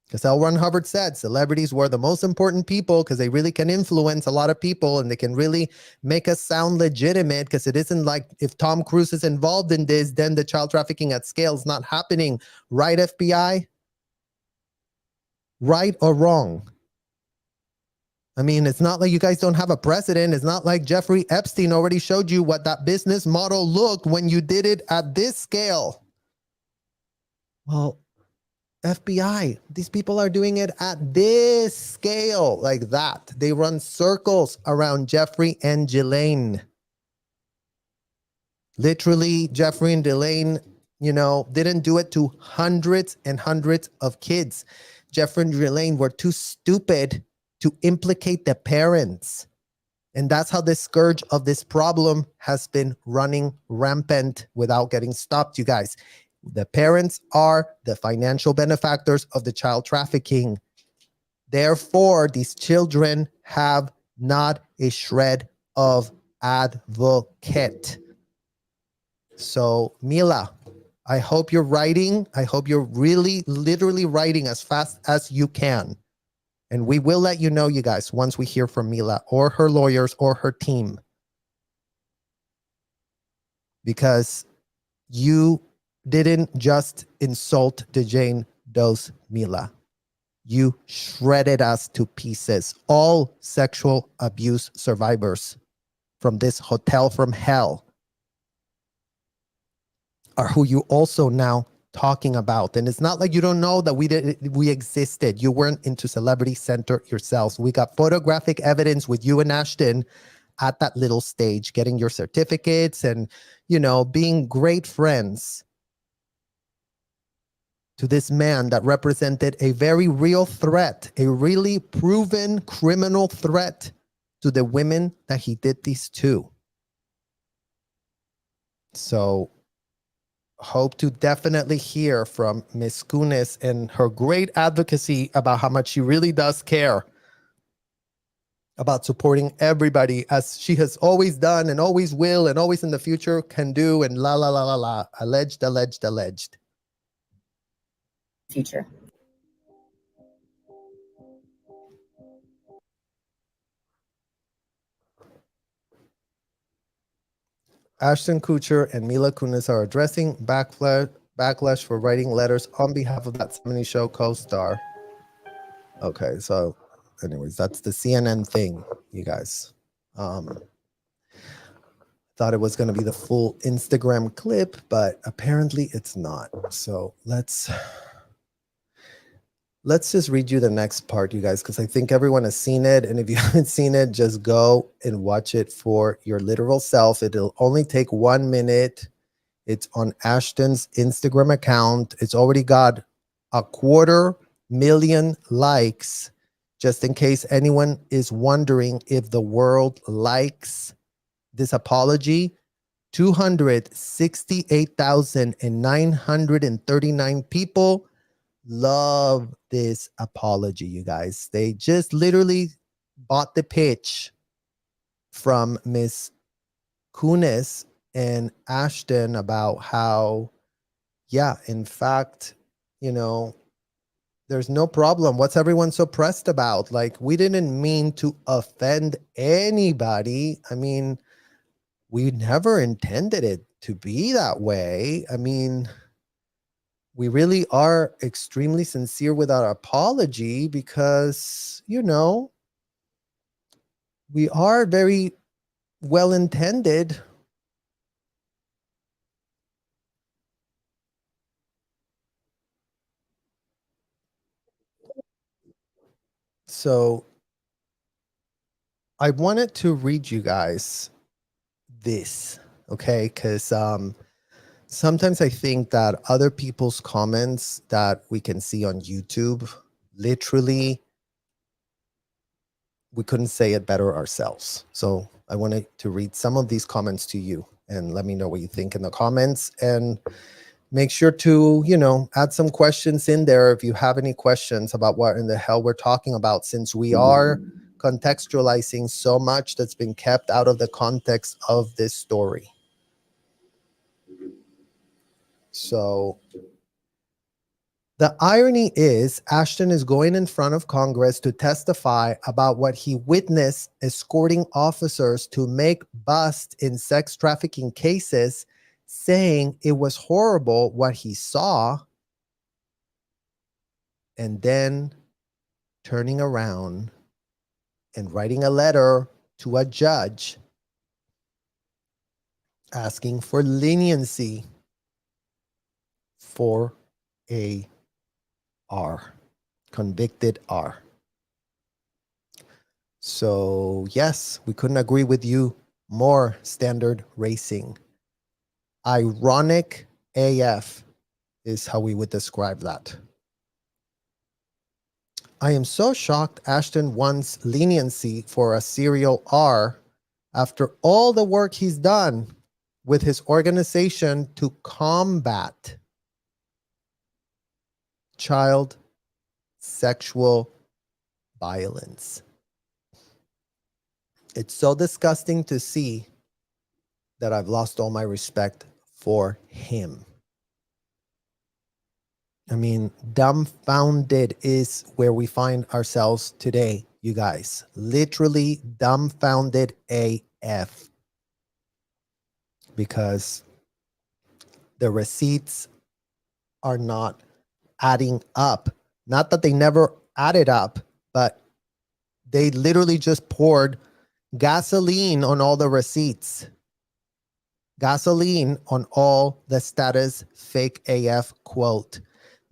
Because L Ron Hubbard said celebrities were the most important people because they really can influence a lot of people and they can really make us sound legitimate, because it isn't like if Tom Cruise is involved in this, then the child trafficking at scale is not happening. Right, FBI? Right or wrong? I mean, it's not like you guys don't have a precedent. It's not like Jeffrey Epstein already showed you what that business model looked when you did it at this scale. Well, FBI, these people are doing it at this scale, like that. They run circles around Jeffrey and Ghislaine. Literally, Jeffrey and Ghislaine, didn't do it to hundreds and hundreds of kids. Jeffrey and Ghislaine were too stupid to implicate the parents. And that's how the scourge of this problem has been running rampant without getting stopped, you guys. The parents are the financial benefactors of the child trafficking. Therefore, these children have not a shred of advocate. So, Mila, I hope you're writing. I hope you're really, literally writing as fast as you can. And we will let you know, you guys, once we hear from Mila or her lawyers or her team. Because you didn't just insult the Jane Doe's Mila. You shredded us to pieces. All sexual abuse survivors from this hotel from hell are who you also now talking about. And it's not like you don't know that we existed. You weren't into Celebrity Center yourselves. We got photographic evidence with you and Ashton at that little stage, getting your certificates and, being great friends to this man that represented a very real threat, a really proven criminal threat to the women that he did these to. So hope to definitely hear from Miss Kunis and her great advocacy about how much she really does care about supporting everybody, as she has always done and always will and always in the future can do, and la la la la la, alleged, alleged, alleged. Future. Ashton Kutcher and Mila Kunis are addressing backlash for writing letters on behalf of that 70s show co-star. Okay, so anyways, that's the CNN thing, you guys. Thought it was going to be the full Instagram clip, but apparently it's not. So let's let's just read you the next part, you guys, because I think everyone has seen it. And if you haven't seen it, just go and watch it for your literal self. It'll only take 1 minute. It's on Ashton's Instagram account. It's already got 250,000 likes. Just in case anyone is wondering if the world likes this apology, 268,939 people love this apology, you guys. They just literally bought the pitch from Miss Kunis and Ashton about how, yeah, in fact, you know, there's no problem. What's everyone so pressed about? Like, we didn't mean to offend anybody. I mean, we never intended it to be that way. I mean, we really are extremely sincere with our apology because, you know, we are very well intended. So I wanted to read you guys this, okay? Because sometimes I think that other people's comments that we can see on YouTube, literally, we couldn't say it better ourselves. So I wanted to read some of these comments to you and let me know what you think in the comments. And make sure to, you know, add some questions in there if you have any questions about what in the hell we're talking about, since we are contextualizing so much that's been kept out of the context of this story. So the irony is Ashton is going in front of Congress to testify about what he witnessed escorting officers to make busts in sex trafficking cases, saying it was horrible what he saw, and then turning around and writing a letter to a judge asking for leniency for a R, convicted R. So yes, we couldn't agree with you more, Standard Racing. Ironic AF is how we would describe that. I am so shocked Ashton wants leniency for a serial R after all the work he's done with his organization to combat child sexual violence. It's so disgusting to see that I've lost all my respect for him. I mean, dumbfounded is where we find ourselves today, you guys. Literally dumbfounded AF. Because the receipts are not adding up. Not that they never added up, but they literally just poured gasoline on all the receipts. Gasoline on all the status fake AF quote.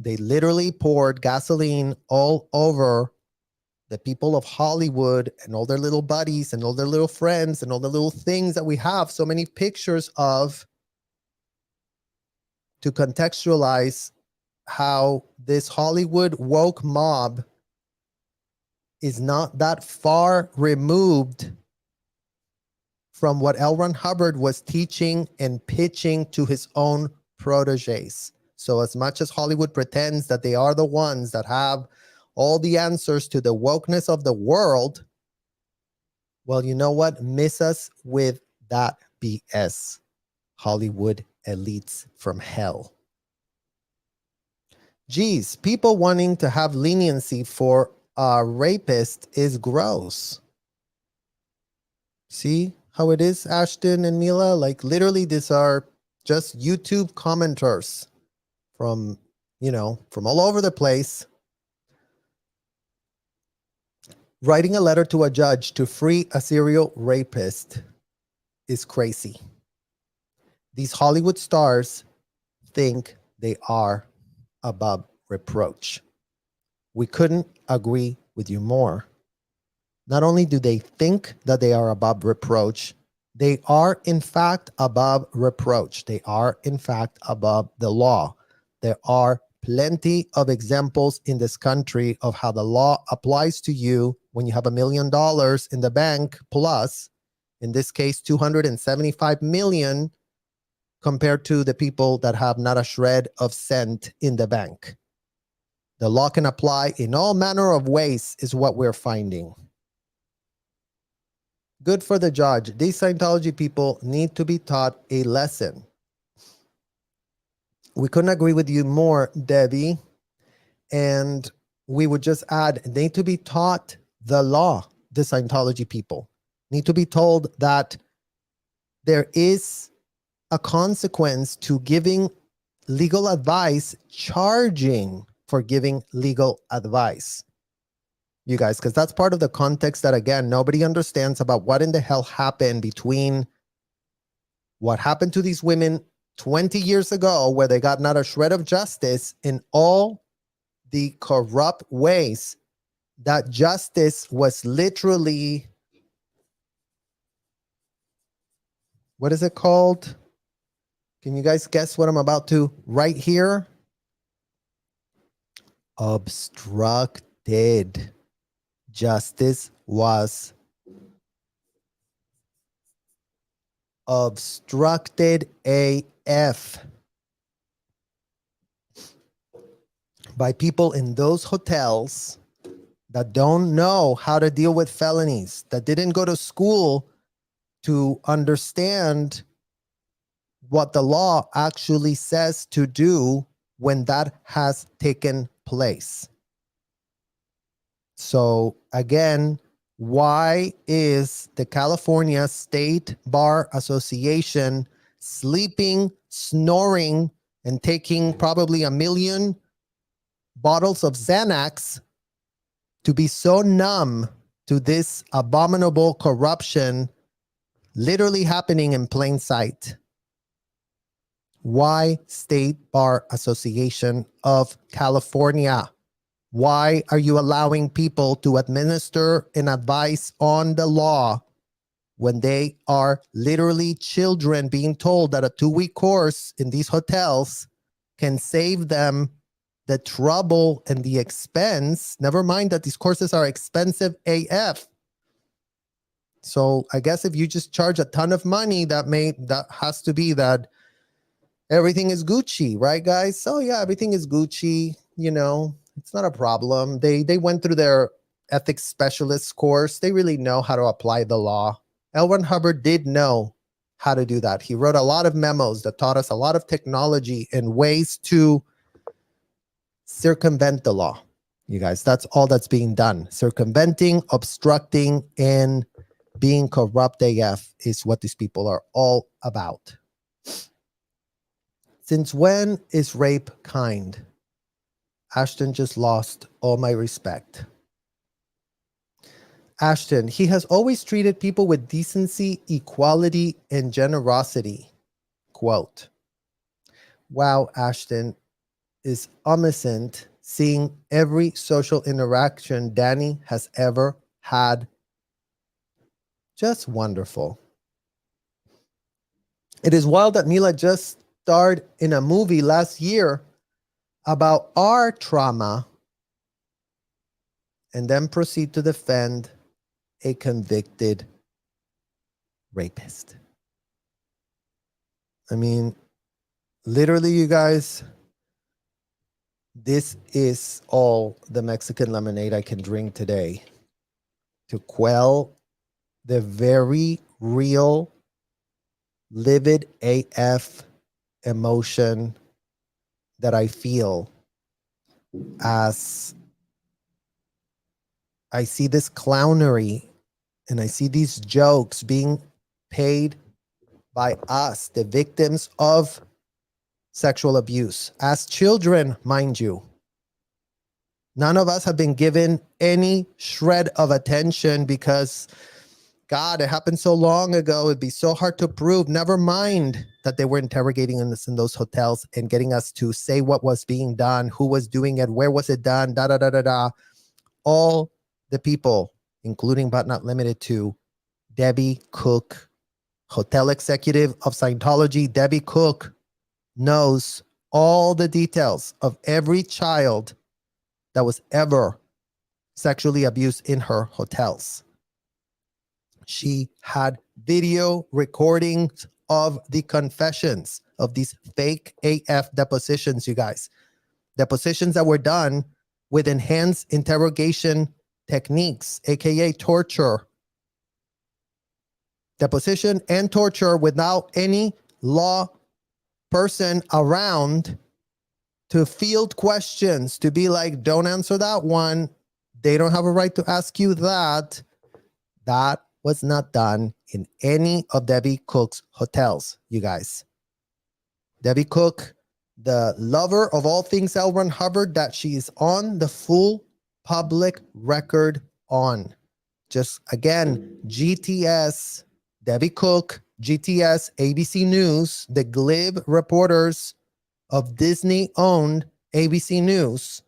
They literally poured gasoline all over the people of Hollywood and all their little buddies and all their little friends and all the little things that we have so many pictures of, to contextualize how this Hollywood woke mob is not that far removed from what L Ron Hubbard was teaching and pitching to his own protégés. So as much as Hollywood pretends that they are the ones that have all the answers to the wokeness of the world, well, you know what? Miss us with that BS. Hollywood elites from hell. Geez, people wanting to have leniency for a rapist is gross. See how it is, Ashton and Mila? Like, literally, these are just YouTube commenters from, you know, from all over the place, writing a letter to a judge to free a serial rapist is crazy. These Hollywood stars think they are above reproach. We couldn't agree with you more. Not only do they think that they are above reproach, they are in fact above reproach. They are in fact above the law. There are plenty of examples in this country of how the law applies to you when you have $1 million in the bank, plus, in this case, 275 million, compared to the people that have not a shred of cent in the bank. The law can apply in all manner of ways, is what we're finding. Good for the judge. These Scientology people need to be taught a lesson. We couldn't agree with you more, Debbie. And we would just add, they need to be taught the law. The Scientology people need to be told that there is a consequence to giving legal advice, charging for giving legal advice. You guys, because that's part of the context that, again, nobody understands about what in the hell happened between what happened to these women 20 years ago, where they got not a shred of justice, in all the corrupt ways that justice was literally, what is it called? Can you guys guess what I'm about to write here? Obstructed. Justice was obstructed AF by people in those hotels that don't know how to deal with felonies, that didn't go to school to understand what the law actually says to do when that has taken place. So again, why is the California State Bar Association sleeping, snoring, and taking probably 1 million bottles of Xanax to be so numb to this abominable corruption literally happening in plain sight? Why State Bar Association of California? Why are you allowing people to administer an advice on the law when they are literally children being told that a 2-week course in these hotels can save them the trouble and the expense? Never mind that these courses are expensive AF. So I guess if you just charge a ton of money, that has to be that everything is Gucci, right, guys? So yeah, everything is Gucci, you know. It's not a problem. They went through their ethics specialist course. They really know how to apply the law. L Ron Hubbard did know how to do that. He wrote a lot of memos that taught us a lot of technology and ways to circumvent the law. You guys, that's all that's being done. Circumventing, obstructing, and being corrupt AF is what these people are all about. Since when is rape kind? Ashton just lost all my respect. Ashton, he has always treated people with decency, equality, and generosity. Quote. Wow, Ashton is omniscient, seeing every social interaction Danny has ever had. Just wonderful. It is wild that Mila just starred in a movie last year about our trauma and then proceed to defend a convicted rapist. I mean, literally, you guys, this is all the Mexican lemonade I can drink today to quell the very real, livid AF emotion that I feel as I see this clownery and I see these jokes being paid by us, the victims of sexual abuse, as children, mind you. None of us have been given any shred of attention because, God, it happened so long ago. It'd be so hard to prove. Never mind that they were interrogating us in those hotels and getting us to say what was being done, who was doing it, where was it done, da da da da da. All the people, including but not limited to Debbie Cook, hotel executive of Scientology. Debbie Cook knows all the details of every child that was ever sexually abused in her hotels. She had video recordings of the confessions of these fake AF depositions, you guys. Depositions that were done with enhanced interrogation techniques, aka torture. Deposition and torture without any law person around to field questions, to be like, don't answer that one. They don't have a right to ask you that. That was not done in any of Debbie Cook's hotels, you guys. Debbie Cook, the lover of all things L Ron Hubbard, that she is on the full public record on. Just again, GTS, Debbie Cook, GTS, ABC News, the glib reporters of Disney-owned ABC News,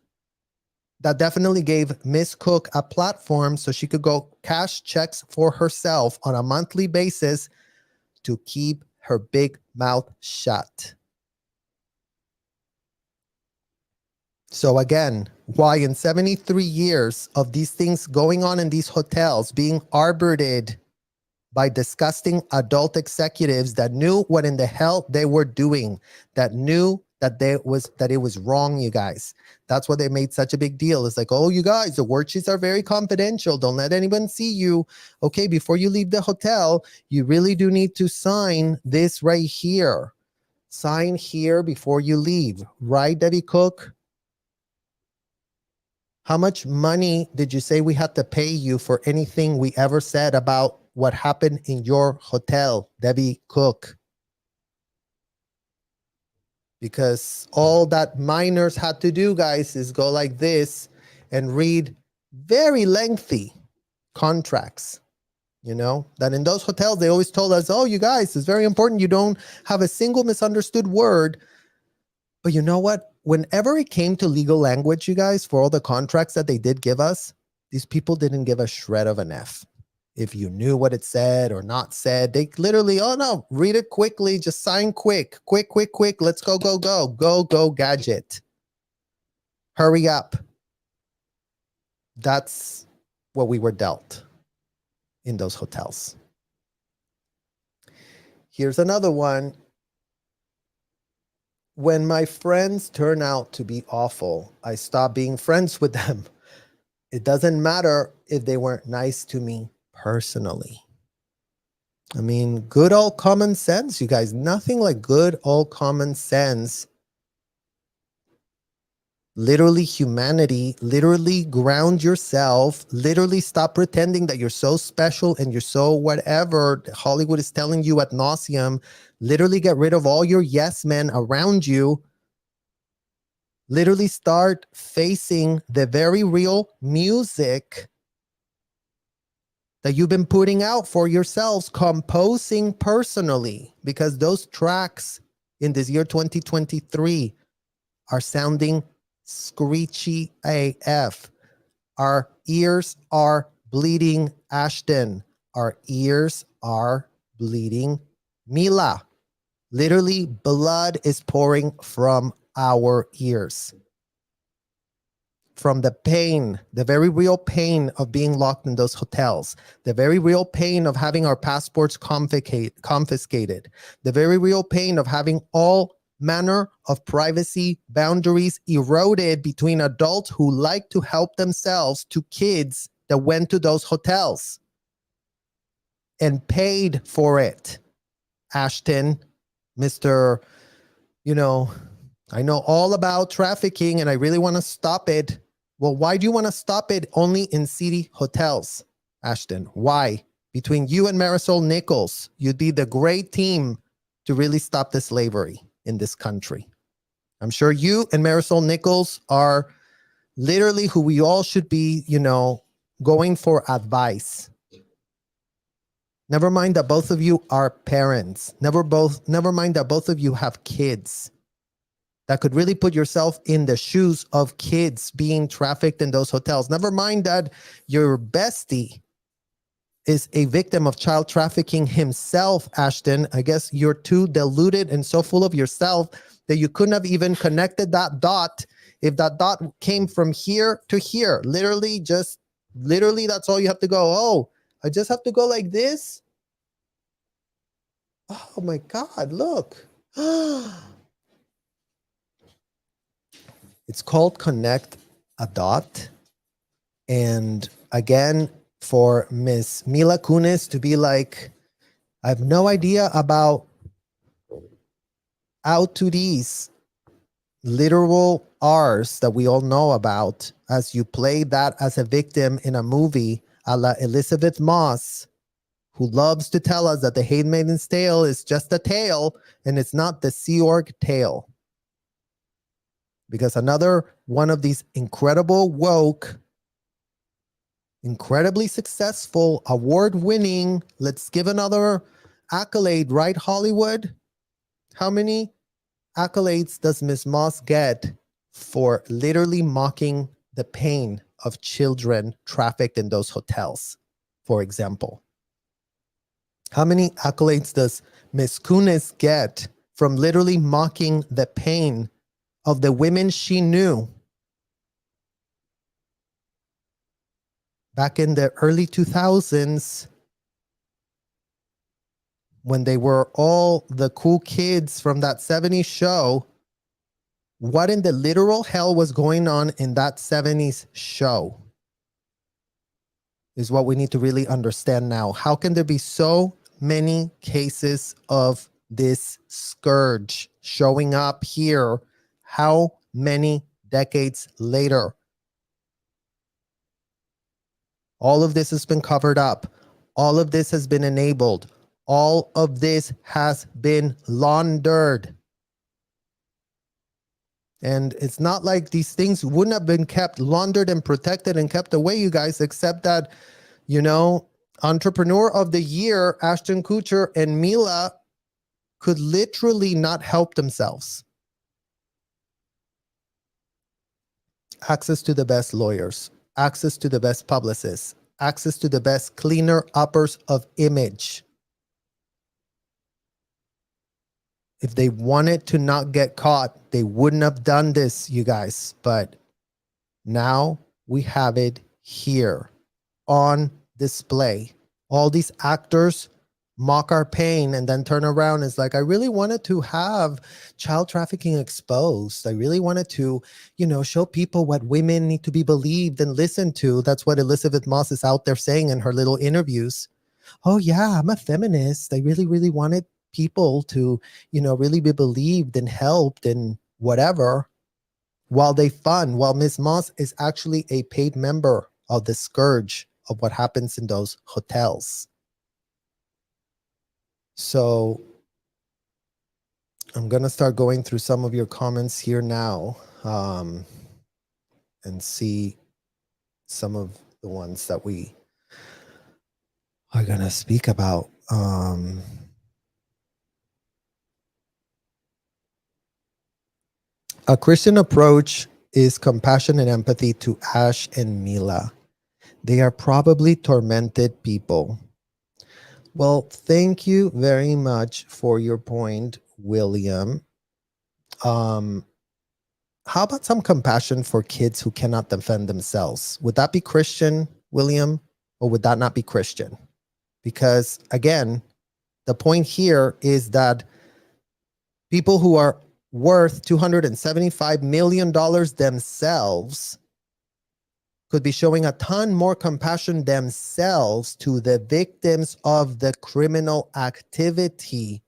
that definitely gave Miss Cook a platform so she could go cash checks for herself on a monthly basis to keep her big mouth shut. So again, why in 73 years of these things going on in these hotels being arbitrated by disgusting adult executives that knew what in the hell they were doing, that knew that it was wrong, you guys. That's why they made such a big deal. It's like, oh, you guys, the worksheets are very confidential. Don't let anyone see you. Okay, before you leave the hotel, you really do need to sign this right here. Sign here before you leave. Right, Debbie Cook? How much money did you say we had to pay you for anything we ever said about what happened in your hotel, Debbie Cook? Because all that minors had to do, guys, is go like this and read very lengthy contracts. You know, that in those hotels, they always told us, oh, you guys, it's very important you don't have a single misunderstood word. But you know what? Whenever it came to legal language, you guys, for all the contracts that they did give us, these people didn't give a shred of an F. If you knew what it said or not said, they literally, oh no, read it quickly, just sign quick, quick, let's go, gadget. Hurry up. That's what we were dealt in those hotels. Here's another one. When my friends turn out to be awful, I stop being friends with them. It doesn't matter if they weren't nice to me personally. I mean, good old common sense, you guys. Nothing like good old common sense. Literally humanity, literally ground yourself, literally stop pretending that you're so special and you're so whatever Hollywood is telling you ad nauseum. Literally get rid of all your yes men around you. Literally start facing the very real music that you've been putting out for yourselves, composing personally, because those tracks in this year 2023 are sounding screechy AF. Our ears are bleeding, Ashton. Our ears are bleeding, Mila. Literally, blood is pouring from our ears. From the pain, the very real pain of being locked in those hotels, the very real pain of having our passports confiscated, the very real pain of having all manner of privacy boundaries eroded between adults who like to help themselves to kids that went to those hotels and paid for it. Ashton, Mr. I know all about trafficking and I really want to stop it. Well, why do you want to stop it only in city hotels, Ashton? Why? Between you and Marisol Nichols, you'd be the great team to really stop the slavery in this country. I'm sure you and Marisol Nichols are literally who we all should be, going for advice. Never mind that both of you are parents. Never mind that both of you have kids. That could really put yourself in the shoes of kids being trafficked in those hotels. Never mind that your bestie is a victim of child trafficking himself, Ashton. I guess you're too deluded and so full of yourself that you couldn't have even connected that dot. If that dot came from here to here, literally, that's all you have to go. Oh, I just have to go like this. Oh my God, look. It's called Connect a Dot. And again, for Miss Mila Kunis to be like, I have no idea about out to these literal R's that we all know about, as you play that as a victim in a movie a la Elizabeth Moss, who loves to tell us that the Handmaid's Tale is just a tale and it's not the Sea Org tale. Because another one of these incredible woke, incredibly successful, award-winning, let's give another accolade, right, Hollywood? How many accolades does Miss Moss get for literally mocking the pain of children trafficked in those hotels, for example? How many accolades does Miss Kunis get from literally mocking the pain of the women she knew back in the early 2000s, when they were all the cool kids from that 70s show? What in the literal hell was going on in that 70s show is what we need to really understand now. How can there be so many cases of this scourge showing up here? How many decades later? All of this has been covered up. All of this has been enabled. All of this has been laundered. And it's not like these things wouldn't have been kept laundered and protected and kept away, you guys, except that, you know, Entrepreneur of the Year, Ashton Kutcher and Mila could literally not help themselves. Access to the best lawyers, access to the best publicists, access to the best cleaner uppers of image. If they wanted to not get caught, they wouldn't have done this, you guys. But now we have it here on display. All these actors mock our pain and then turn around and it's like, I really wanted to have child trafficking exposed. I really wanted to, you know, show people what women need to be believed and listened to. That's what Elizabeth Moss is out there saying in her little interviews. Oh yeah, I'm a feminist. I really, really wanted people to, you know, really be believed and helped and whatever, while Miss Moss is actually a paid member of the scourge of what happens in those hotels. So I'm going to start going through some of your comments here now, and see some of the ones that we are going to speak about. A Christian approach is compassion and empathy to Ash and Mila. They are probably tormented people. Well, thank you very much for your point, William. How about some compassion for kids who cannot defend themselves? Would that be Christian, William, or would that not be Christian? Because again, the point here is that people who are worth $275 million themselves could be showing a ton more compassion themselves to the victims of the criminal activity,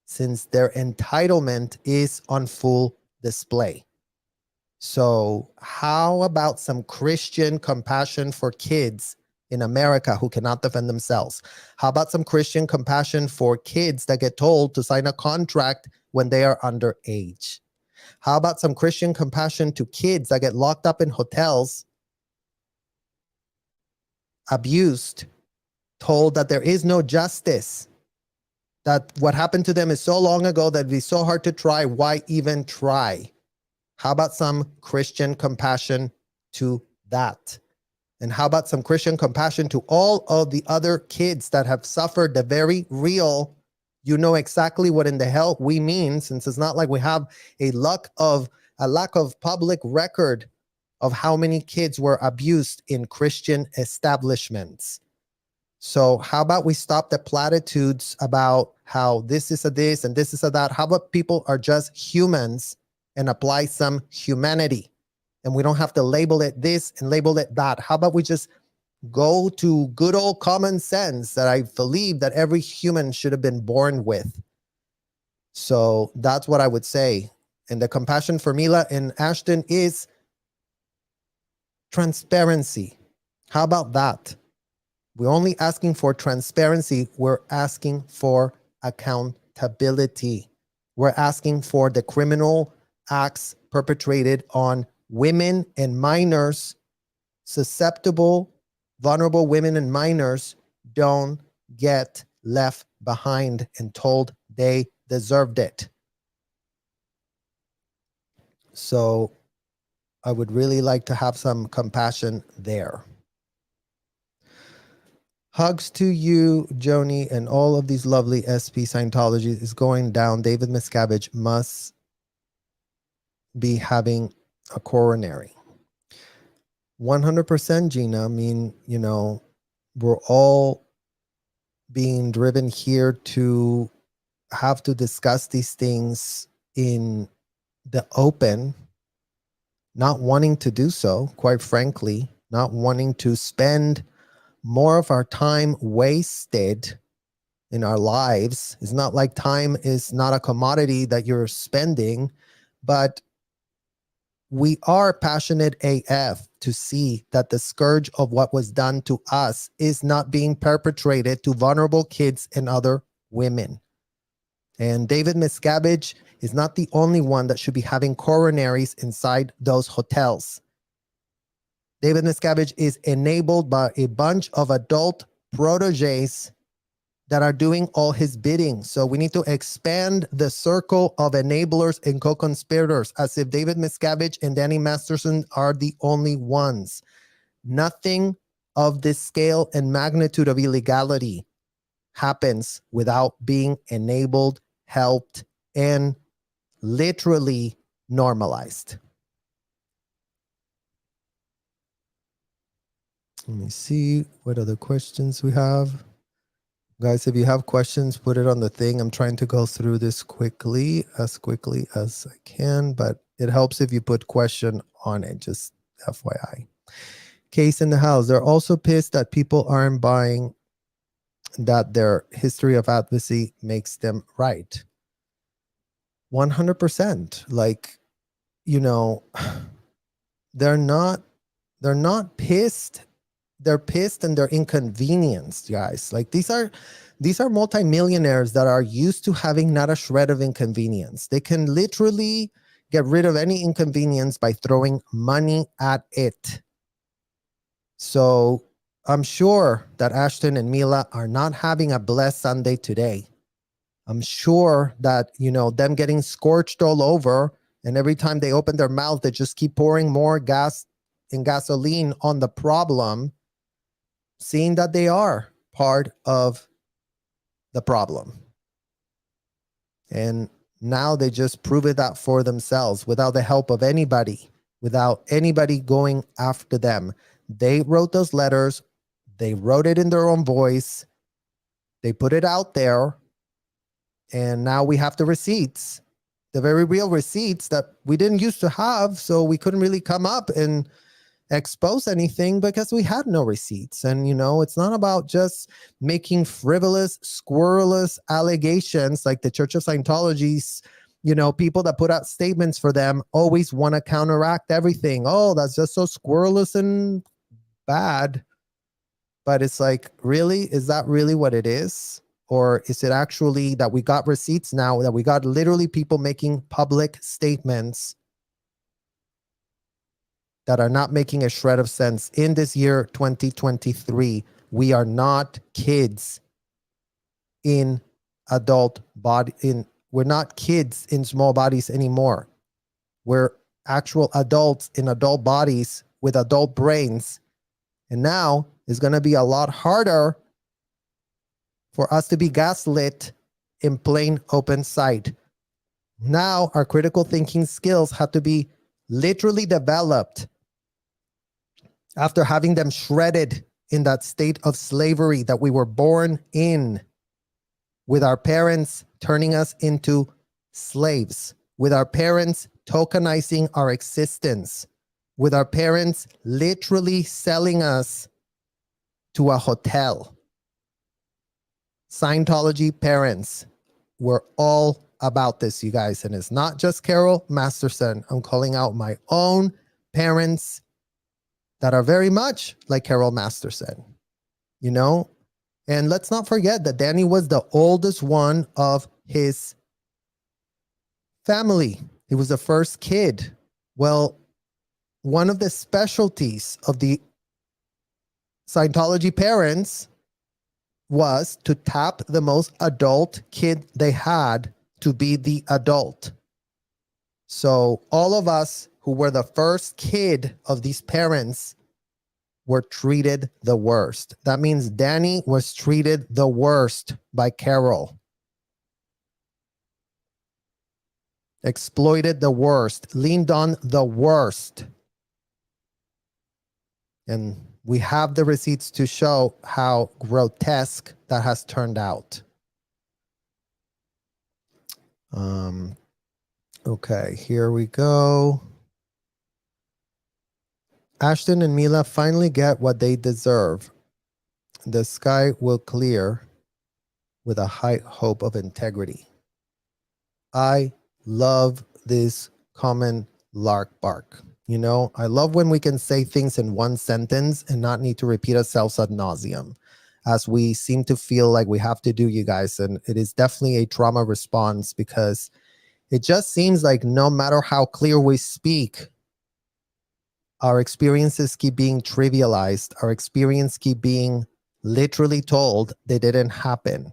since their entitlement is on full display. So how about some Christian compassion for kids in America who cannot defend themselves? How about some Christian compassion for kids that get told to sign a contract when they are underage? How about some Christian compassion to kids that get locked up in hotels, abused, told that there is no justice, that what happened to them is so long ago that it'd be so hard to try. Why even try? How about some Christian compassion to that? And how about some Christian compassion to all of the other kids that have suffered the very real, you know exactly what in the hell we mean, since it's not like we have a lack of public record of how many kids were abused in Christian establishments. So how about we stop the platitudes about how this is a this and this is a that? How about people are just humans and apply some humanity? And we don't have to label it this and label it that. How about we just go to good old common sense that I believe that every human should have been born with? So that's what I would say. And the compassion for Mila and Ashton is transparency. How about that? We're only asking for transparency. We're asking for accountability. We're asking for the criminal acts perpetrated on women and minors, susceptible, vulnerable women and minors, don't get left behind and told they deserved it. So I would really like to have some compassion there. Hugs to you, Joni, and all of these lovely SP Scientology is going down. David Miscavige must be having a coronary. 100%, Gina. I mean, you know, we're all being driven here to have to discuss these things in the open, not wanting to do so, quite frankly, not wanting to spend more of our time wasted in our lives. It's not like time is not a commodity that you're spending, but we are passionate AF to see that the scourge of what was done to us is not being perpetrated to vulnerable kids and other women. And David Miscavige is not the only one that should be having coronaries inside those hotels. David Miscavige is enabled by a bunch of adult protégés that are doing all his bidding. So we need to expand the circle of enablers and co-conspirators, as if David Miscavige and Danny Masterson are the only ones. Nothing of this scale and magnitude of illegality happens without being enabled, helped, and literally normalized. Let me see what other questions we have. Guys, if you have questions, put it on the thing. I'm trying to go through this quickly as I can, but it helps if you put question on it, just FYI. Case in the house. They're also pissed that people aren't buying that their history of advocacy makes them right. 100%. Like, you know, they're not pissed. They're pissed and they're inconvenienced, guys. Like these are multimillionaires that are used to having not a shred of inconvenience. They can literally get rid of any inconvenience by throwing money at it. So I'm sure that Ashton and Mila are not having a blessed Sunday today. I'm sure that, you know, them getting scorched all over, and every time they open their mouth, they just keep pouring more gas and gasoline on the problem, seeing that they are part of the problem. And now they just prove it that for themselves without the help of anybody, without anybody going after them. They wrote those letters. They wrote it in their own voice. They put it out there. And now we have the receipts, the very real receipts that we didn't used to have. So we couldn't really come up and expose anything because we had no receipts. And, you know, it's not about just making frivolous, scurrilous allegations like the Church of Scientology's, you know, people that put out statements for them always want to counteract everything. Oh, that's just so scurrilous and bad. But it's like, really? Is that really what it is? Or is it actually that we got receipts now, that we got literally people making public statements that are not making a shred of sense in this year 2023 We are not kids in adult body. We're not kids in small bodies anymore. We're actual adults in adult bodies with adult brains. And now it's going to be a lot harder for us to be gaslit in plain open sight. Now our critical thinking skills have to be literally developed after having them shredded in that state of slavery that we were born in, with our parents turning us into slaves, with our parents tokenizing our existence, with our parents literally selling us to a hotel. Scientology parents were all about this, you guys. And it's not just Carol Masterson. I'm calling out my own parents that are very much like Carol Masterson, you know? And let's not forget that Danny was the oldest one of his family. He was the first kid. Well, one of the specialties of the Scientology parents was to tap the most adult kid they had to be the adult. So all of us who were the first kid of these parents were treated the worst. That means Danny was treated the worst by Carol. Exploited the worst, leaned on the worst. And we have the receipts to show how grotesque that has turned out. Okay, here we go. Ashton and Mila finally get what they deserve. The sky will clear with a high hope of integrity. I love this common lark bark. You know, I love when we can say things in one sentence and not need to repeat ourselves ad nauseum, as we seem to feel like we have to do, you guys. And it is definitely a trauma response, because it just seems like no matter how clear we speak, our experiences keep being trivialized. Our experience keep being literally told they didn't happen.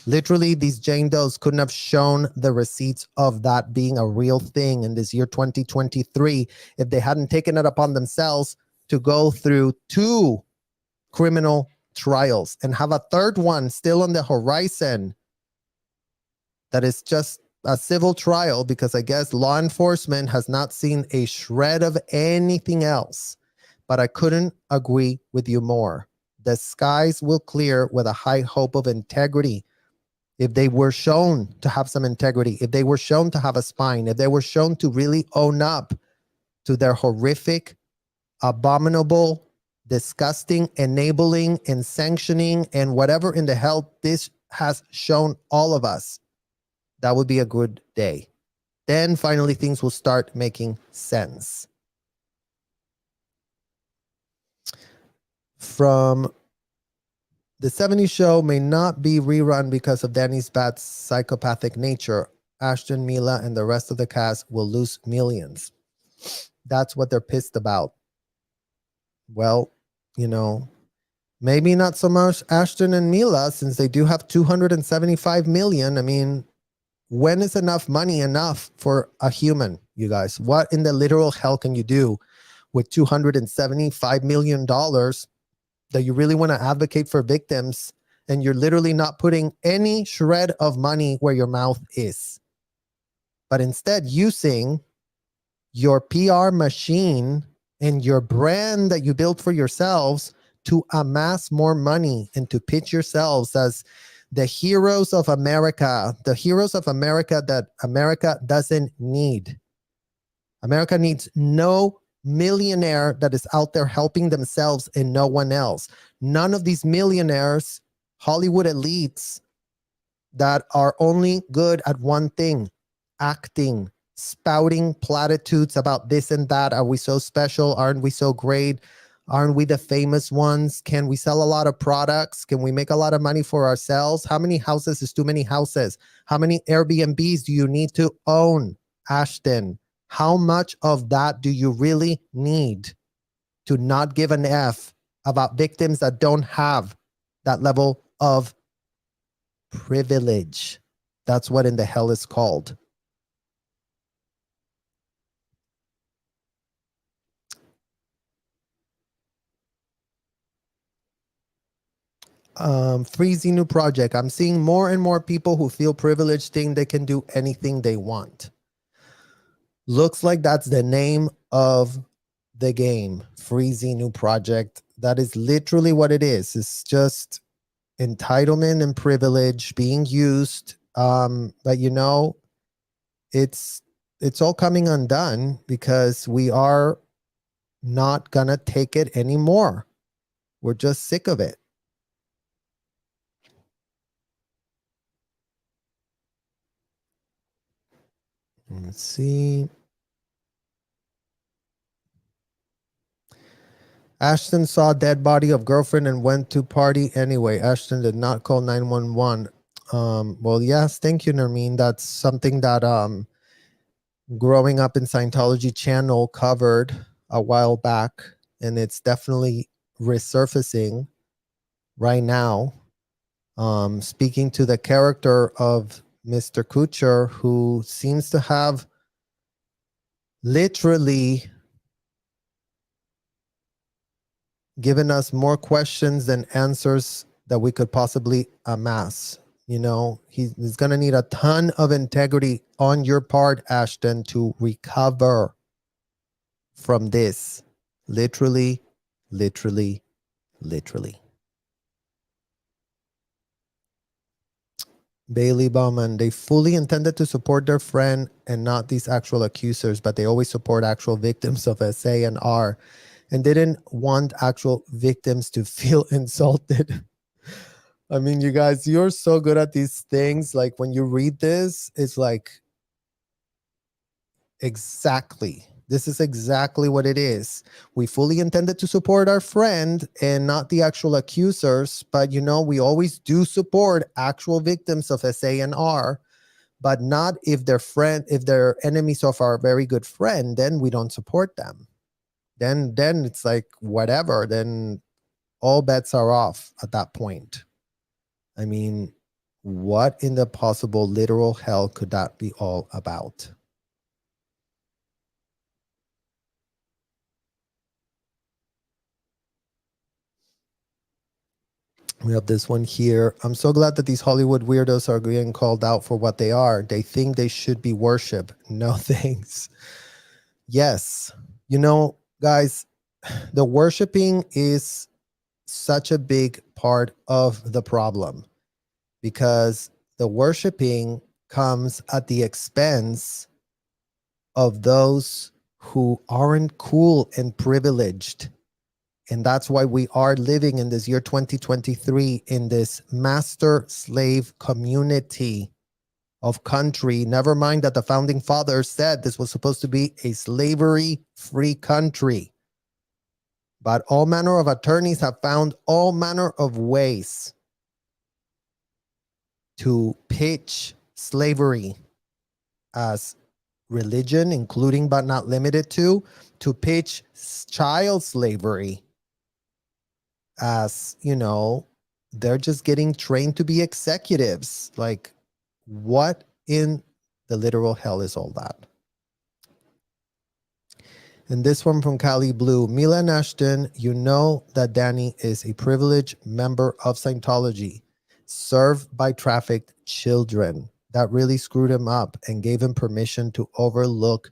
Literally, these Jane Does couldn't have shown the receipts of that being a real thing in this year 2023 if they hadn't taken it upon themselves to go through 2 criminal trials and have a third one still on the horizon that is just a civil trial, because I guess law enforcement has not seen a shred of anything else. But I couldn't agree with you more. The skies will clear with a high hope of integrity. If they were shown to have some integrity, if they were shown to have a spine, if they were shown to really own up to their horrific, abominable, disgusting, enabling, and sanctioning, and whatever in the hell this has shown all of us, that would be a good day. Then finally things will start making sense. From the 70s show may not be rerun because of Danny's bad psychopathic nature. Ashton, Mila, and the rest of the cast will lose millions. That's what they're pissed about. Well, you know, maybe not so much Ashton and Mila, since they do have 275 million. I mean, when is enough money enough for a human, you guys? What in the literal hell can you do with $275 million that you really want to advocate for victims, and you're literally not putting any shred of money where your mouth is, but instead using your PR machine and your brand that you built for yourselves to amass more money and to pitch yourselves as the heroes of America, the heroes of America that America doesn't need. America needs no millionaire that is out there helping themselves and no one else. None of these millionaires, Hollywood elites, that are only good at one thing: acting, spouting platitudes about this and that. Are we so special? Aren't we so great? Aren't we the famous ones? Can we sell a lot of products? Can we make a lot of money for ourselves? How many houses is too many houses? How many Airbnbs do you need to own, Ashton? How much of that do you really need to not give an F about victims that don't have that level of privilege. That's what in the hell is called. Free Xenu Project. I'm seeing more and more people who feel privileged think they can do anything they want. Looks like that's the name of the game. Free Xenu Project. That is literally what it is. It's just entitlement and privilege being used. But you know, it's all coming undone because we are not gonna take it anymore. We're just sick of it. Let's see. Ashton saw dead body of girlfriend and went to party anyway. Ashton did not call 911. Well, yes, thank you, Nermeen. That's something that Growing Up in Scientology channel covered a while back, and it's definitely resurfacing right now. Speaking to the character of Mr. Kutcher, who seems to have literally given us more questions than answers that we could possibly amass. You know, he's going to need a ton of integrity on your part, Ashton, to recover from this. Literally, literally, literally. Bailey Bowman, they fully intended to support their friend and not these actual accusers, but they always support actual victims of SA and R and didn't want actual victims to feel insulted. I mean, you guys, you're so good at these things. Like when you read this, it's like, exactly. This is exactly what it is. We fully intended to support our friend and not the actual accusers. But, you know, we always do support actual victims of SA and R, but not if they're enemies of our very good friend, then we don't support them. Then it's like, whatever. Then all bets are off at that point. I mean, what in the possible literal hell could that be all about? We have this one here. I'm so glad that these Hollywood weirdos are getting called out for what they are. They think they should be worshipped. No thanks. Yes. You know, guys, the worshiping is such a big part of the problem because the worshiping comes at the expense of those who aren't cool and privileged. And that's why we are living in this year 2023 in this master slave community of country. Never mind that the founding fathers said this was supposed to be a slavery-free country. But all manner of attorneys have found all manner of ways to pitch slavery as religion, including but not limited to pitch child slavery as, you know, they're just getting trained to be executives. Like, what in the literal hell is all that? And this one from Cali Blue. Mila and Ashton, you know that Danny is a privileged member of Scientology, served by trafficked children. That really screwed him up and gave him permission to overlook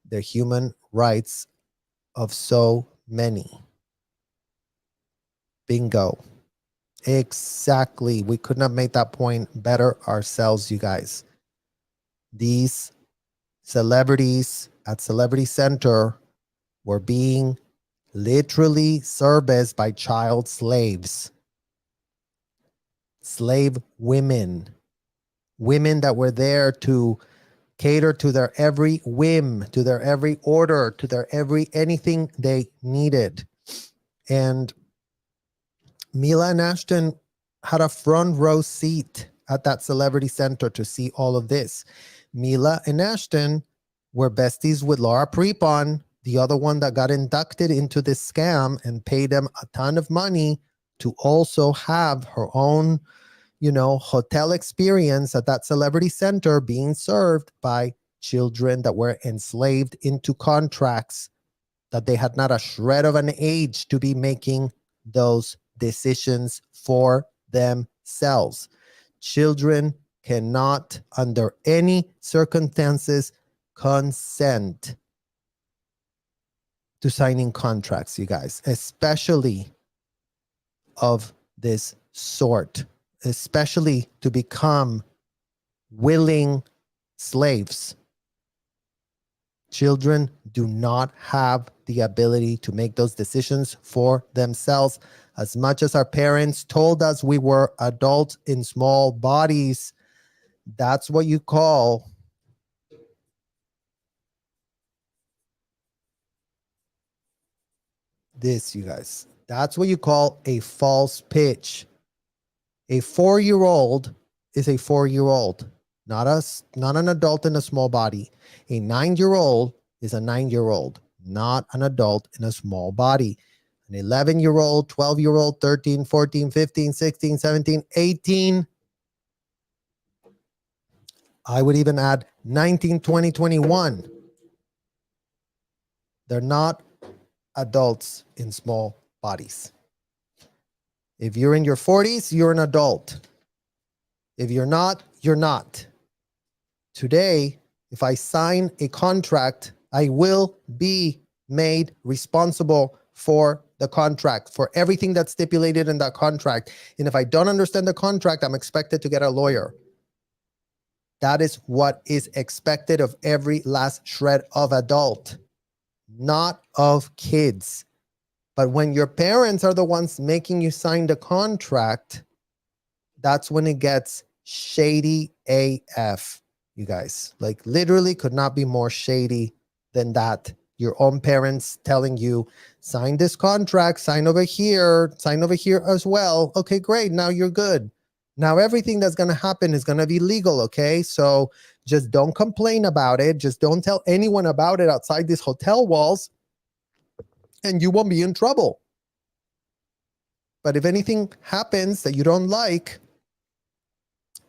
the human rights of so many. Bingo. Exactly. We couldn't have made that point better ourselves, you guys. These celebrities at Celebrity Center were being literally serviced by child slaves. Slave women. Women that were there to cater to their every whim, to their every order, to their every anything they needed. And Mila and Ashton had a front row seat at that Celebrity Center to see all of this. Mila and Ashton were besties with Laura Prepon, the other one that got inducted into this scam and paid them a ton of money to also have her own, hotel experience at that celebrity center, being served by children that were enslaved into contracts that they had not a shred of an age to be making those decisions for themselves. Children cannot, under any circumstances, consent to signing contracts, you guys, especially of this sort, especially to become willing slaves. Children do not have the ability to make those decisions for themselves. As much as our parents told us we were adults in small bodies, that's what you call this, you guys. That's what you call a false pitch. A 4-year-old is a 4-year-old, not an adult in a small body. A 9-year-old is a 9-year-old, not an adult in a small body. An 11-year-old, 12-year-old, 13, 14, 15, 16, 17, 18. I would even add 19, 20, 21. They're not adults in small bodies. If you're in your 40s, you're an adult. If you're not, you're not. Today, if I sign a contract, I will be made responsible for the contract, for everything that's stipulated in that contract. And if I don't understand the contract, I'm expected to get a lawyer. That is what is expected of every last shred of adult, not of kids. But when your parents are the ones making you sign the contract, that's when it gets shady AF, you guys. Like, literally could not be more shady than that. Your own parents telling you, sign this contract, sign over here as well. Okay, great. Now you're good. Now everything that's going to happen is going to be legal, okay? So just don't complain about it. Just don't tell anyone about it outside these hotel walls, and you won't be in trouble. But if anything happens that you don't like,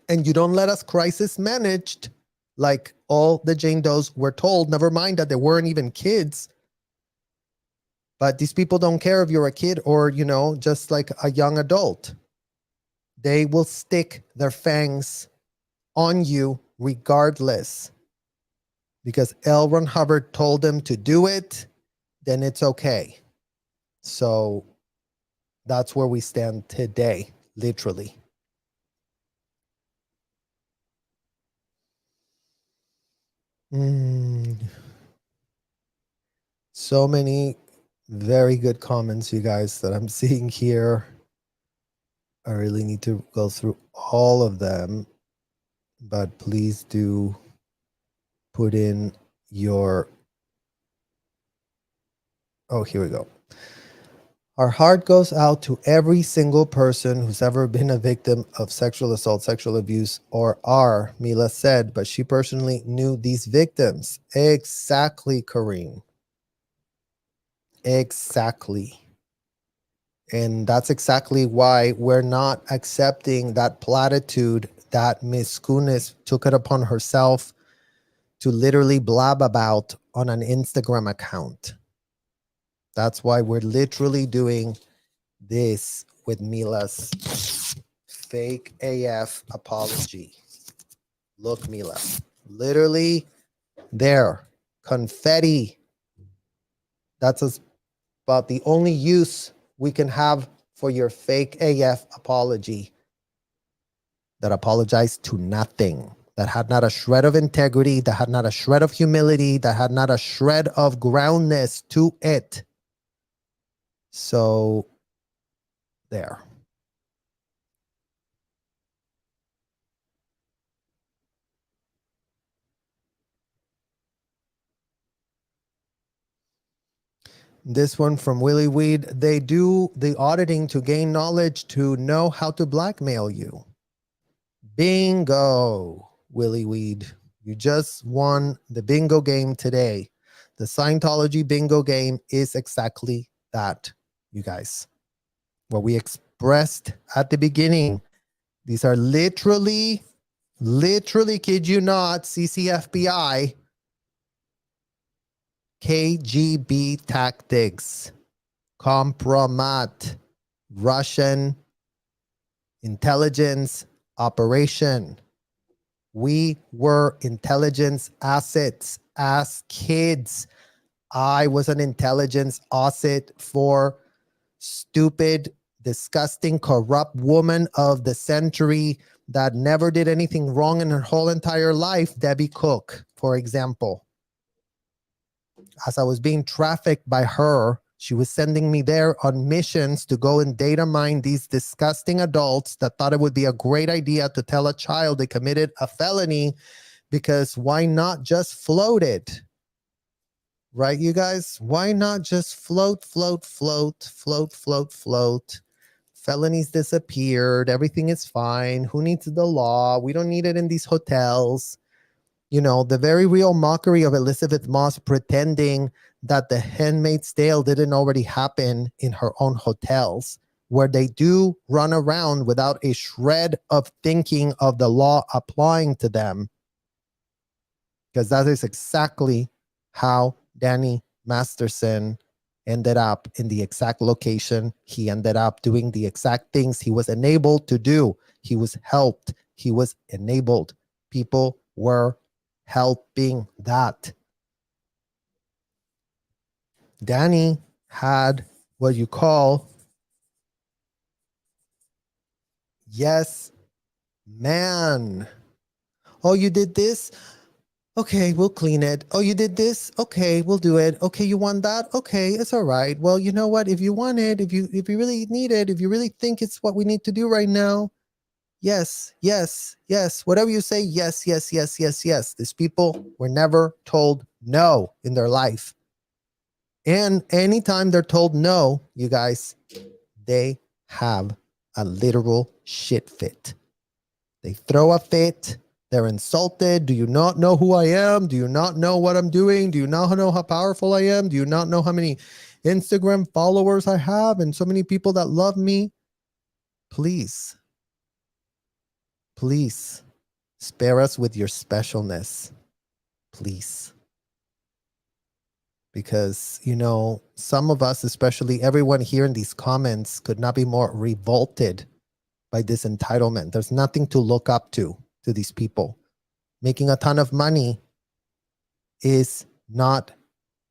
and you don't let us crisis managed, like all the Jane Does were told, never mind that they weren't even kids. But these people don't care if you're a kid or, just like a young adult. They will stick their fangs on you regardless. Because L Ron Hubbard told them to do it, then it's okay. So that's where we stand today, literally. So many very good comments, you guys, that I'm seeing here. I really need to go through all of them, but please do put in your... Oh, here we go. Our heart goes out to every single person who's ever been a victim of sexual assault, sexual abuse, or are, Mila said, but she personally knew these victims. Exactly, Kareem. Exactly. And that's exactly why we're not accepting that platitude that Miss Kunis took it upon herself to literally blab about on an Instagram account. That's why we're literally doing this with Mila's fake AF apology. Look, Mila, literally there, confetti. That's about the only use we can have for your fake AF apology. That apologized to nothing, that had not a shred of integrity, that had not a shred of humility, that had not a shred of groundness to it. So, there. This one from Willie Weed. They do the auditing to gain knowledge to know how to blackmail you. Bingo, Willie Weed. You just won the bingo game today. The Scientology bingo game is exactly that, you guys. What we expressed at the beginning. These are literally, kid you not, CCFBI, KGB tactics, kompromat, Russian intelligence operation. We were intelligence assets as kids. I was an intelligence asset for stupid, disgusting, corrupt woman of the century that never did anything wrong in her whole entire life, Debbie Cook, for example. As I was being trafficked by her, she was sending me there on missions to go and data mine these disgusting adults that thought it would be a great idea to tell a child they committed a felony, because why not just float it? Right, you guys? Why not just float? Felonies disappeared. Everything is fine. Who needs the law? We don't need it in these hotels. You know, the very real mockery of Elizabeth Moss pretending that The Handmaid's Tale didn't already happen in her own hotels, where they do run around without a shred of thinking of the law applying to them. Because that is exactly how Danny Masterson ended up in the exact location. He ended up doing the exact things he was enabled to do. He was helped. He was enabled. People were helping that. Danny had what you call yes, man. Oh, you did this? Okay, we'll clean it. Oh, you did this? Okay, we'll do it. Okay, you want that? Okay, it's all right. Well, you know what? If you want it, if you really need it, if you really think it's what we need to do right now, yes. Whatever you say, yes. These people were never told no in their life. And anytime they're told no, you guys, they have a literal shit fit. They throw a fit. They're insulted. Do you not know who I am? Do you not know what I'm doing? Do you not know how powerful I am? Do you not know how many Instagram followers I have and so many people that love me? Please spare us with your specialness. Please. Because, you know, some of us, especially everyone here in these comments, could not be more revolted by this entitlement. There's nothing to look up to these people. Making a ton of money is not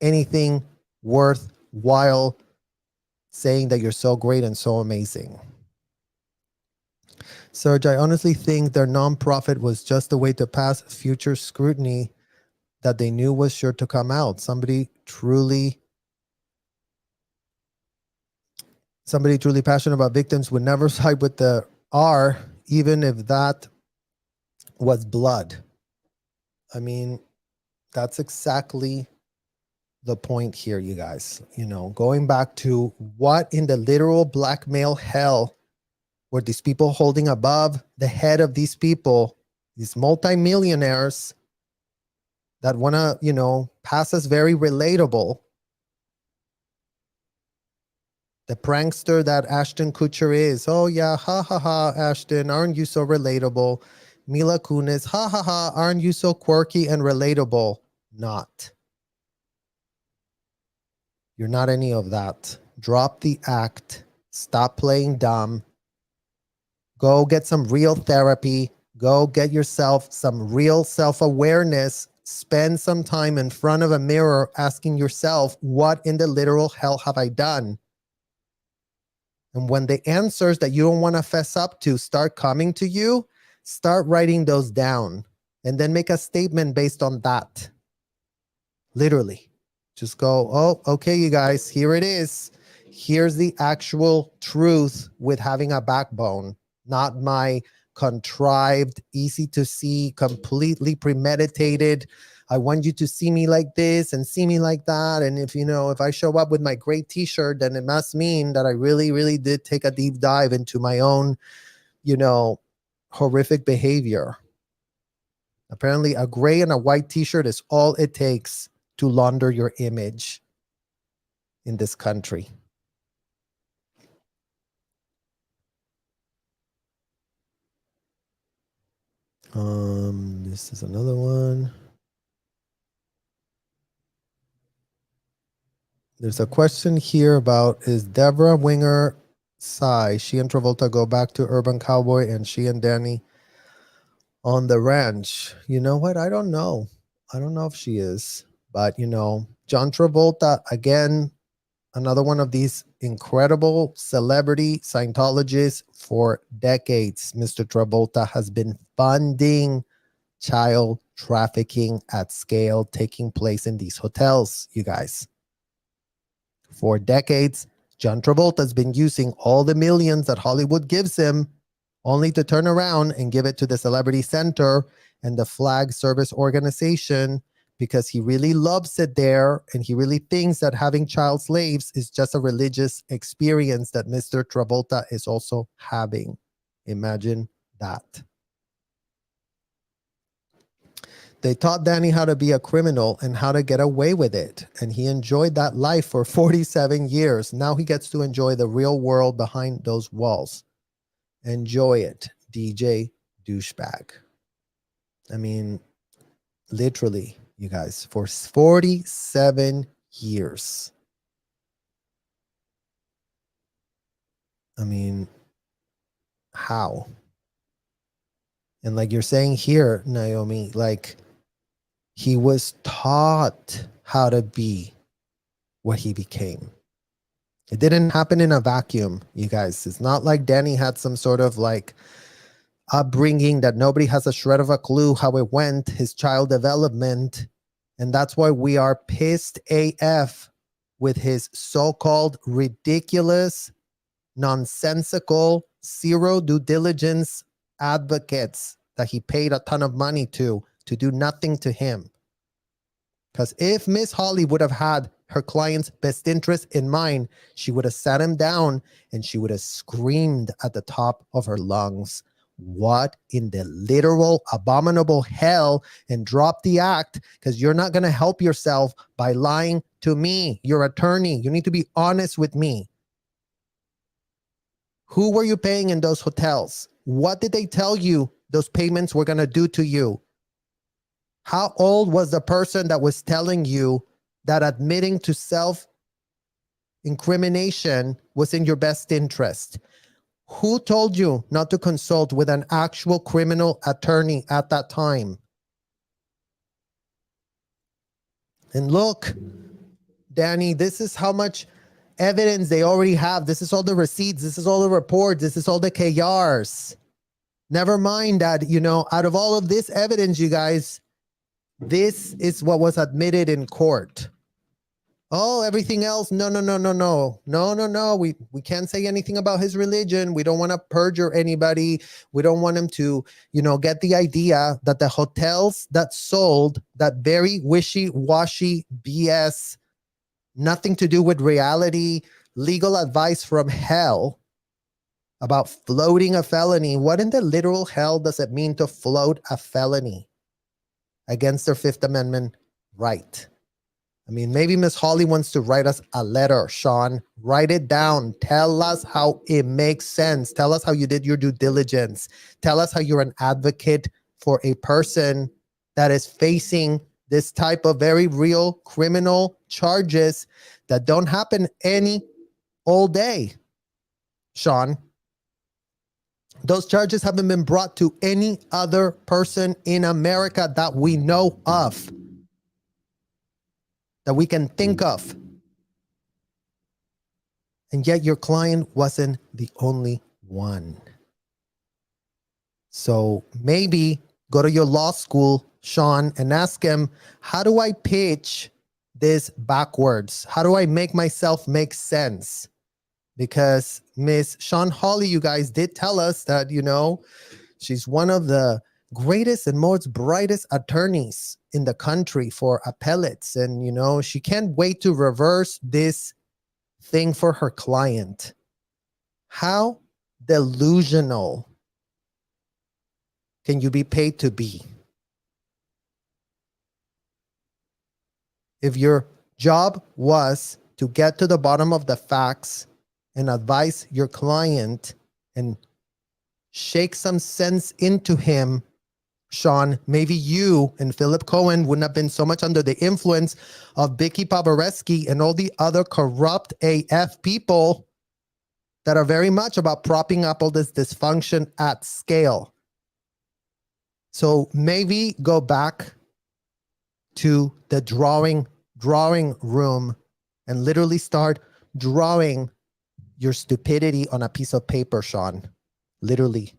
anything worthwhile saying that you're so great and so amazing. Serge, I honestly think their nonprofit was just a way to pass future scrutiny that they knew was sure to come out. Somebody truly passionate about victims would never side with the R, even if that was blood. I mean, that's exactly the point here, you guys. You know, going back to what in the literal blackmail hell were these people holding above the head of these people, these multimillionaires that want to, you know, pass as very relatable. The prankster that Ashton Kutcher is. Oh yeah, ha ha ha, Ashton, aren't you so relatable? Mila Kunis, ha ha ha, aren't you so quirky and relatable? Not. You're not any of that. Drop the act. Stop playing dumb. Go get some real therapy. Go get yourself some real self-awareness. Spend some time in front of a mirror asking yourself, what in the literal hell have I done? And when the answers that you don't want to fess up to start coming to you, start writing those down and then make a statement based on that. Literally. Just go, oh, okay, you guys, here it is. Here's the actual truth with having a backbone, not my contrived, easy to see, completely premeditated. I want you to see me like this and see me like that. And if, you know, if I show up with my great t-shirt, then it must mean that I really, really did take a deep dive into my own, you know, horrific behavior. Apparently a gray and a white t-shirt is all it takes to launder your image in this country. This is another one. There's a question here about, is Deborah Winger she and Travolta go back to Urban Cowboy and she and Danny on the ranch? You know what? I don't know. I don't know if she is. But, you know, John Travolta, again, another one of these incredible celebrity Scientologists for decades. Mr. Travolta has been funding child trafficking at scale taking place in these hotels, you guys. For decades, John Travolta has been using all the millions that Hollywood gives him only to turn around and give it to the Celebrity Center and the Flag Service Organization because he really loves it there and he really thinks that having child slaves is just a religious experience that Mr. Travolta is also having. Imagine that. They taught Danny how to be a criminal and how to get away with it. And he enjoyed that life for 47 years. Now he gets to enjoy the real world behind those walls. Enjoy it, DJ douchebag. I mean, literally, you guys, for 47 years. I mean, how? And like you're saying here, Naomi, like, he was taught how to be what he became. It didn't happen in a vacuum, you guys. It's not like Danny had some sort of like upbringing that nobody has a shred of a clue how it went, his child development. And that's why we are pissed AF with his so-called ridiculous, nonsensical, zero due diligence advocates that he paid a ton of money to do nothing to him. Because if Miss Holly would have had her client's best interest in mind, she would have sat him down and she would have screamed at the top of her lungs, what in the literal abominable hell, and dropped the act, because you're not going to help yourself by lying to me, your attorney. You need to be honest with me. Who were you paying in those hotels? What did they tell you those payments were going to do to you? How old was the person that was telling you that admitting to self-incrimination was in your best interest? Who told you not to consult with an actual criminal attorney at that time? And look, Danny, this is how much evidence they already have. This is all the receipts. This is all the reports. This is all the KRs. Never mind that, you know, out of all of this evidence, you guys, this is what was admitted in court. Oh, everything else, no. We can't say anything about his religion. We don't want to perjure anybody. We don't want him to, you know, get the idea that the hotels that sold that very wishy-washy BS, nothing to do with reality, legal advice from hell about floating a felony. What in the literal hell does it mean to float a felony against their Fifth Amendment right? I mean, maybe Miss Holly wants to write us a letter, Sean. Write it down. Tell us how it makes sense. Tell us how you did your due diligence. Tell us how you're an advocate for a person that is facing this type of very real criminal charges that don't happen any all day, Sean. Those charges haven't been brought to any other person in America that we know of, that we can think of. And yet your client wasn't the only one. So maybe go to your law school, Sean, and ask him, how do I pitch this backwards? How do I make myself make sense? Because Miss Sean Holly, you guys did tell us that, you know, she's one of the greatest and most brightest attorneys in the country for appellates. And, you know, she can't wait to reverse this thing for her client. How delusional can you be paid to be? If your job was to get to the bottom of the facts and advise your client and shake some sense into him, Sean, maybe you and Philip Cohen wouldn't have been so much under the influence of Vicky Pavaresky and all the other corrupt AF people that are very much about propping up all this dysfunction at scale. So maybe go back to the drawing room and literally start drawing your stupidity on a piece of paper, Sean. Literally.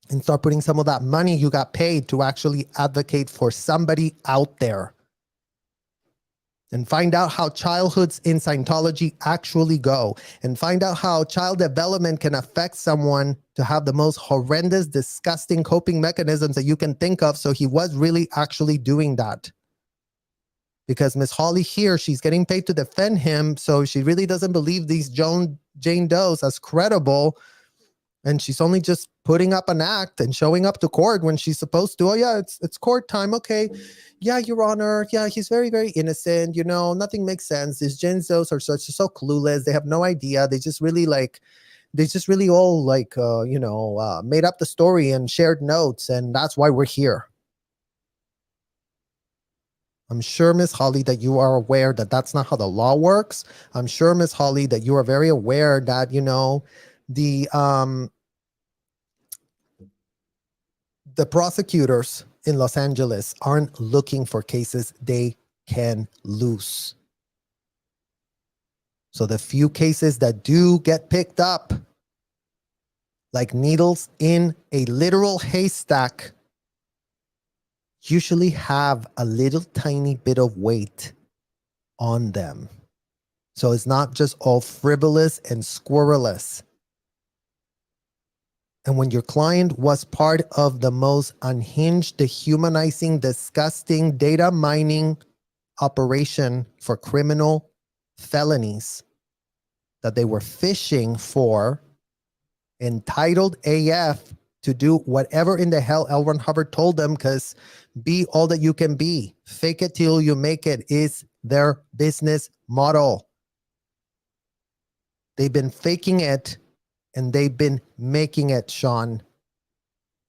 And start putting some of that money you got paid to actually advocate for somebody out there. And find out how childhoods in Scientology actually go. And find out how child development can affect someone to have the most horrendous, disgusting coping mechanisms that you can think of. So he was really actually doing that. Because Miss Holly here, she's getting paid to defend him. So she really doesn't believe these Jane Does as credible. And she's only just putting up an act and showing up to court when she's supposed to. Oh, yeah, it's court time. Okay. Yeah, Your Honor. Yeah, he's very, very innocent. You know, nothing makes sense. These Genzos are so clueless. They have no idea. They just really all made up the story and shared notes. And that's why we're here. I'm sure, Miss Holly, that you are aware that that's not how the law works. I'm sure, Miss Holly, that you are very aware that, the prosecutors in Los Angeles aren't looking for cases they can lose. So the few cases that do get picked up, like needles in a literal haystack, usually have a little tiny bit of weight on them. So it's not just all frivolous and squirrelous. And when your client was part of the most unhinged, dehumanizing, disgusting data mining operation for criminal felonies that they were fishing for, entitled AF to do whatever in the hell L Ron Hubbard told them, because be all that you can be. Fake it till you make it is their business model. They've been faking it and they've been making it, Sean.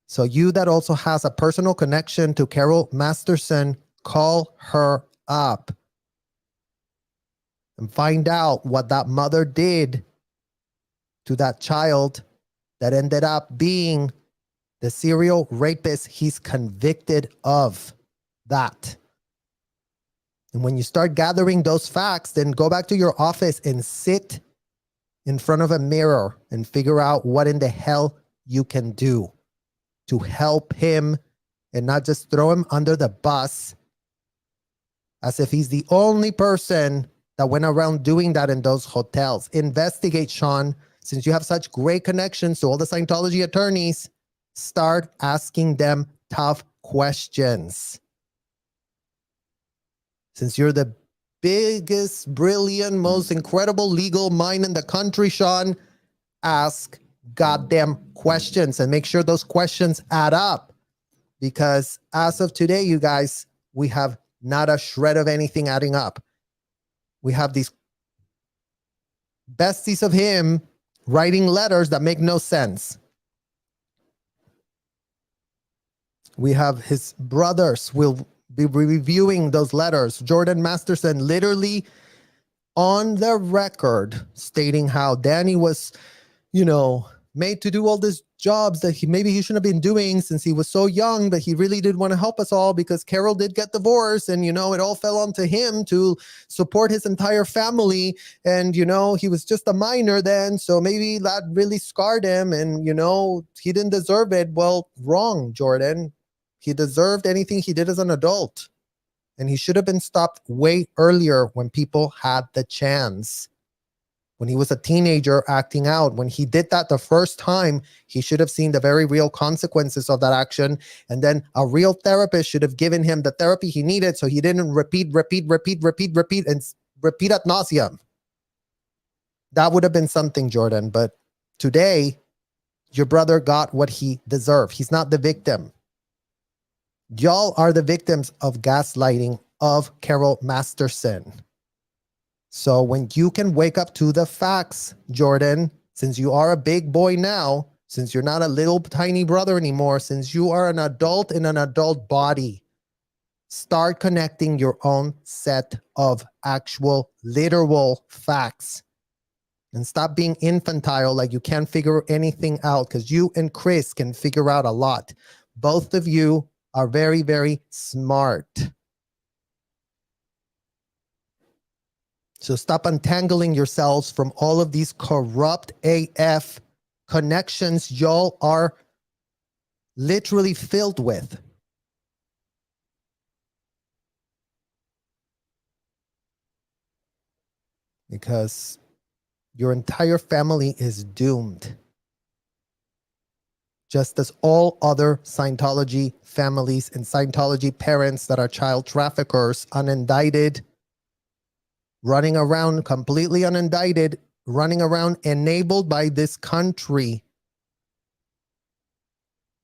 So you that also has a personal connection to Carol Masterson, call her up and find out what that mother did to that child that ended up being the serial rapist he's convicted of. That. And when you start gathering those facts, then go back to your office and sit in front of a mirror and figure out what in the hell you can do to help him and not just throw him under the bus as if he's the only person that went around doing that in those hotels. Investigate, Sean. Since you have such great connections to all the Scientology attorneys, start asking them tough questions. Since you're the biggest, brilliant, most incredible legal mind in the country, Sean, ask goddamn questions and make sure those questions add up. Because as of today, you guys, we have not a shred of anything adding up. We have these besties of him writing letters that make no sense. We have his brothers will be reviewing those letters. Jordan Masterson literally on the record stating how Danny was, made to do all these jobs that maybe he shouldn't have been doing since he was so young, but he really did want to help us all because Carol did get divorced and, it all fell onto him to support his entire family. And, he was just a minor then. So maybe that really scarred him and, he didn't deserve it. Well, wrong, Jordan. He deserved anything he did as an adult. And he should have been stopped way earlier when people had the chance. When he was a teenager acting out, when he did that the first time, he should have seen the very real consequences of that action. And then a real therapist should have given him the therapy he needed so he didn't repeat, and repeat ad nauseum. That would have been something, Jordan. But today, your brother got what he deserved. He's not the victim. Y'all are the victims of gaslighting of Carol Masterson. So when you can wake up to the facts, Jordan, since you are a big boy now, since you're not a little tiny brother anymore, since you are an adult in an adult body, start connecting your own set of actual literal facts. And stop being infantile like you can't figure anything out, because you and Chris can figure out a lot. Both of you are very, very smart. So stop untangling yourselves from all of these corrupt AF connections y'all are literally filled with. Because your entire family is doomed. Just as all other Scientology families and Scientology parents that are child traffickers, unindicted, running around completely unindicted, running around enabled by this country,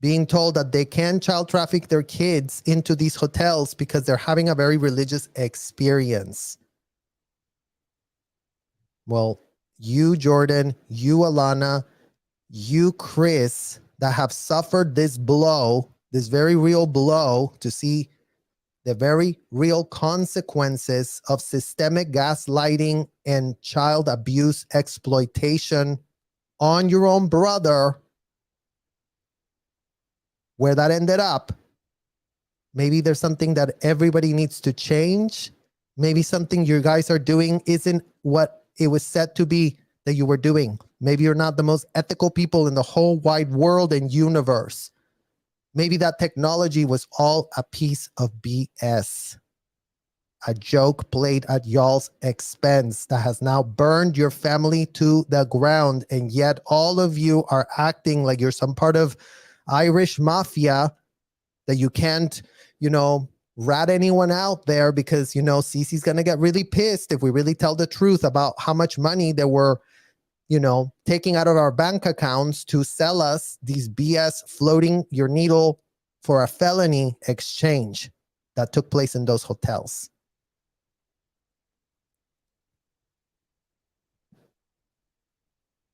being told that they can child traffic their kids into these hotels because they're having a very religious experience. Well, you, Jordan, you, Alana, you, Chris, that have suffered this blow, this very real blow, to see the very real consequences of systemic gaslighting and child abuse exploitation on your own brother, where that ended up. Maybe there's something that everybody needs to change. Maybe something you guys are doing isn't what it was said to be that you were doing. Maybe you're not the most ethical people in the whole wide world and universe. Maybe that technology was all a piece of BS. A joke played at y'all's expense that has now burned your family to the ground. And yet all of you are acting like you're some part of Irish mafia, that you can't, rat anyone out there because, Cece's going to get really pissed if we really tell the truth about how much money they were, taking out of our bank accounts to sell us these BS floating your needle for a felony exchange that took place in those hotels.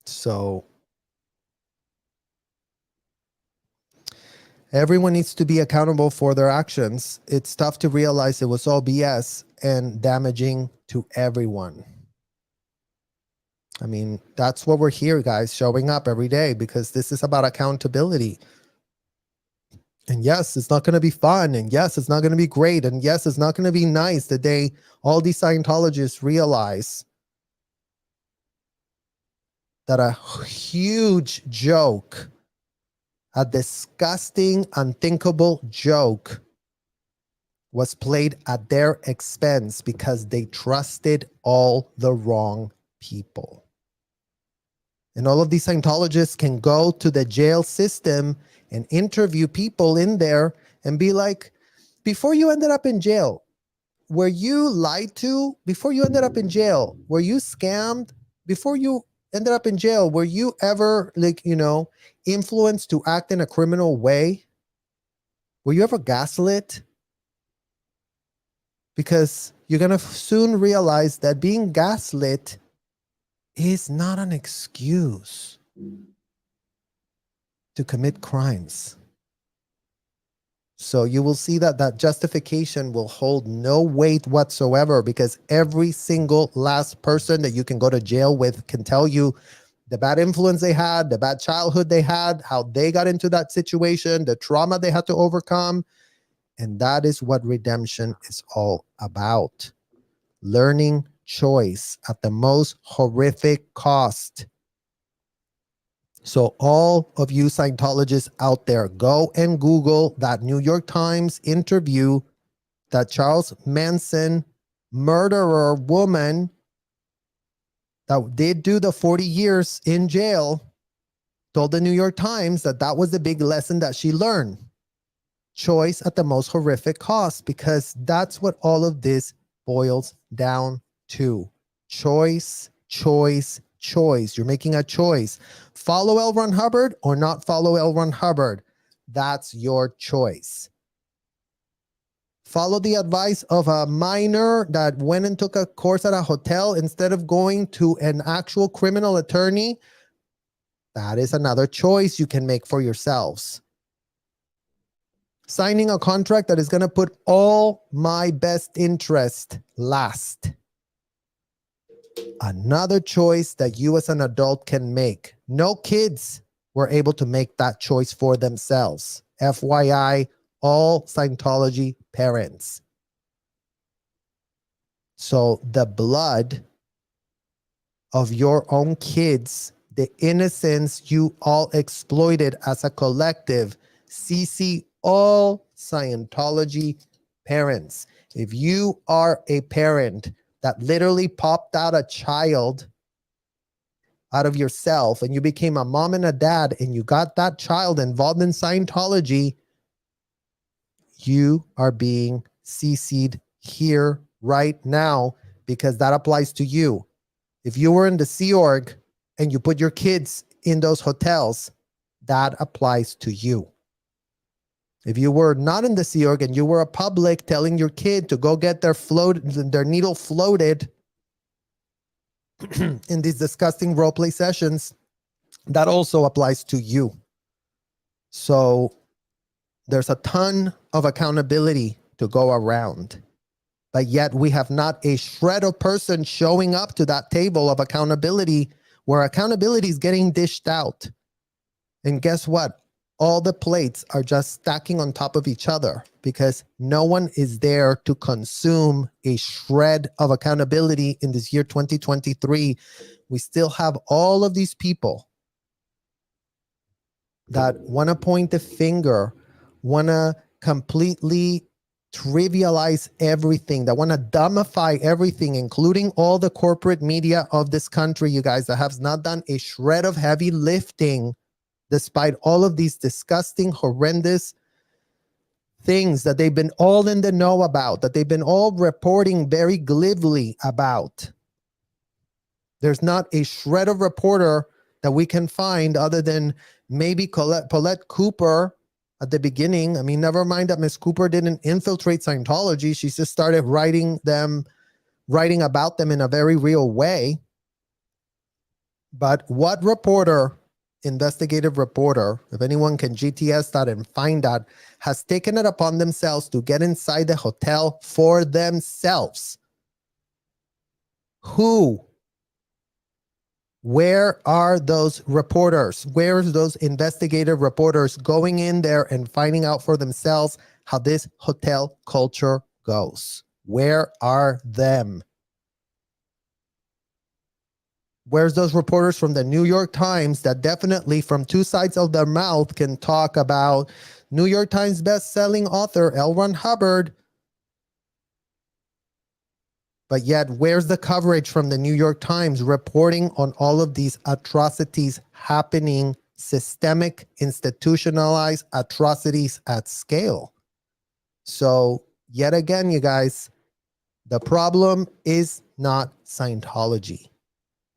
So everyone needs to be accountable for their actions. It's tough to realize it was all BS and damaging to everyone. I mean, that's what we're here, guys, showing up every day, because this is about accountability. And yes, it's not going to be fun. And yes, it's not going to be great. And yes, it's not going to be nice the day all these Scientologists realize that a huge joke, a disgusting, unthinkable joke, was played at their expense because they trusted all the wrong people. And all of these Scientologists can go to the jail system and interview people in there and be like, before you ended up in jail, were you lied to? Before you ended up in jail, were you scammed? Before you ended up in jail, were you ever, influenced to act in a criminal way? Were you ever gaslit? Because you're going to soon realize that being gaslit is not an excuse to commit crimes. So you will see that that justification will hold no weight whatsoever, because every single last person that you can go to jail with can tell you the bad influence they had, the bad childhood they had, how they got into that situation, the trauma they had to overcome. And that is what redemption is all about. Learning choice at the most horrific cost. So all of you Scientologists out there, go and Google that New York Times interview that Charles Manson murderer woman that did do the 40 years in jail told the New York Times that that was the big lesson that she learned. Choice at the most horrific cost, because that's what all of this boils down to. Choice, choice, choice. You're making a choice. Follow L Ron Hubbard or not follow L Ron Hubbard. That's your choice. Follow the advice of a minor that went and took a course at a hotel instead of going to an actual criminal attorney. That is another choice you can make for yourselves. Signing a contract that is going to put all my best interest last. Another choice that you as an adult can make. No kids were able to make that choice for themselves. FYI, all Scientology parents. So the blood of your own kids, the innocence you all exploited as a collective, CC all Scientology parents. If you are a parent that literally popped out a child out of yourself and you became a mom and a dad and you got that child involved in Scientology, you are being CC'd here right now because that applies to you. If you were in the Sea Org and you put your kids in those hotels, that applies to you. If you were not in the Sea Org and you were a public telling your kid to go get their needle floated in these disgusting roleplay sessions, that also applies to you. So there's a ton of accountability to go around. But yet we have not a shred of person showing up to that table of accountability where accountability is getting dished out. And guess what? All the plates are just stacking on top of each other because no one is there to consume a shred of accountability in this year 2023. We still have all of these people that want to point the finger, want to completely trivialize everything, that want to dumbify everything, including all the corporate media of this country, you guys, that have not done a shred of heavy lifting despite all of these disgusting, horrendous things that they've been all in the know about, that they've been all reporting very glibly about. There's not a shred of reporter that we can find other than maybe Paulette Cooper at the beginning. I mean, never mind that Miss Cooper didn't infiltrate Scientology. She just started writing about them in a very real way. But what reporter, investigative reporter, if anyone can GTS that and find that, has taken it upon themselves to get inside the hotel for themselves? Who? Where are those reporters? Where's those investigative reporters going in there and finding out for themselves how this hotel culture goes? Where are them? Where's those reporters from the New York Times that definitely from two sides of their mouth can talk about New York Times best-selling author L Ron Hubbard? But yet, where's the coverage from the New York Times reporting on all of these atrocities happening, systemic, institutionalized atrocities at scale? So, yet again, you guys, the problem is not Scientology.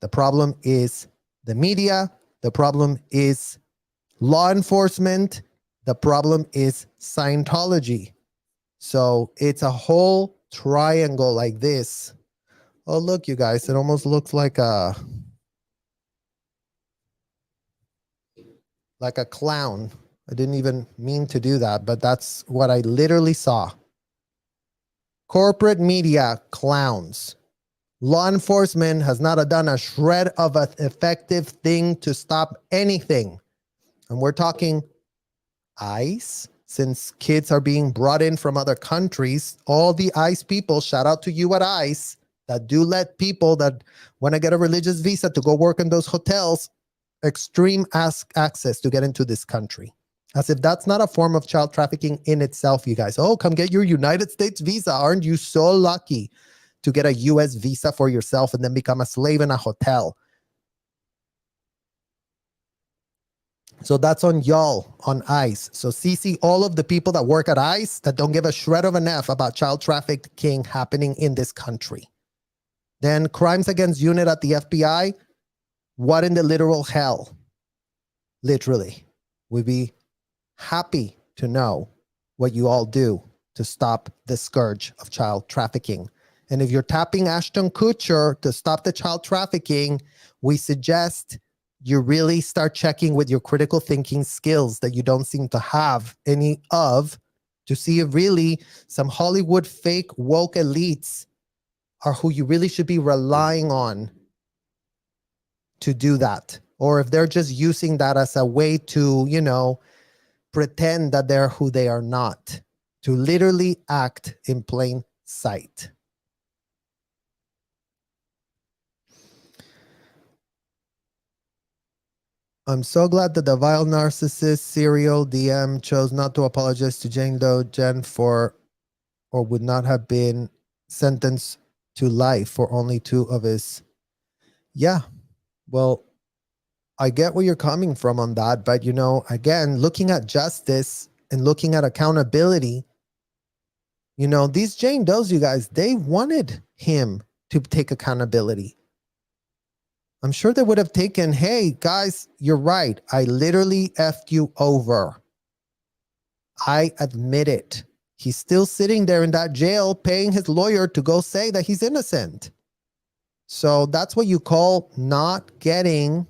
The problem is the media. The problem is law enforcement. The problem is Scientology. So it's a whole triangle like this. Oh, look, you guys, it almost looks like a clown. I didn't even mean to do that, but that's what I literally saw. Corporate media clowns. Law enforcement has not done a shred of an effective thing to stop anything. And we're talking ICE, since kids are being brought in from other countries. All the ICE people, shout out to you at ICE, that do let people that want to get a religious visa to go work in those hotels extreme access to get into this country. As if that's not a form of child trafficking in itself, you guys. Oh, come get your United States visa. Aren't you so lucky to get a US visa for yourself and then become a slave in a hotel? So that's on y'all, on ICE. So CC all of the people that work at ICE that don't give a shred of an F about child trafficking happening in this country. Then crimes against unit at the FBI. What in the literal hell? Literally. We'd be happy to know what you all do to stop the scourge of child trafficking. And if you're tapping Ashton Kutcher to stop the child trafficking, we suggest you really start checking with your critical thinking skills that you don't seem to have any of, to see if really some Hollywood fake woke elites are who you really should be relying on to do that. Or if they're just using that as a way to, you know, pretend that they're who they are not, to literally act in plain sight. I'm so glad that the vile narcissist serial DM chose not to apologize to Jane Doe Jen for, or would not have been sentenced to life for only 2 of his. Yeah, well, I get where you're coming from on that, but you know, again, looking at justice and looking at accountability, you know, these Jane Does, you guys, they wanted him to take accountability. I'm sure they would have taken, hey, guys, you're right. I literally effed you over. I admit it. He's still sitting there in that jail paying his lawyer to go say that he's innocent. So that's what you call not getting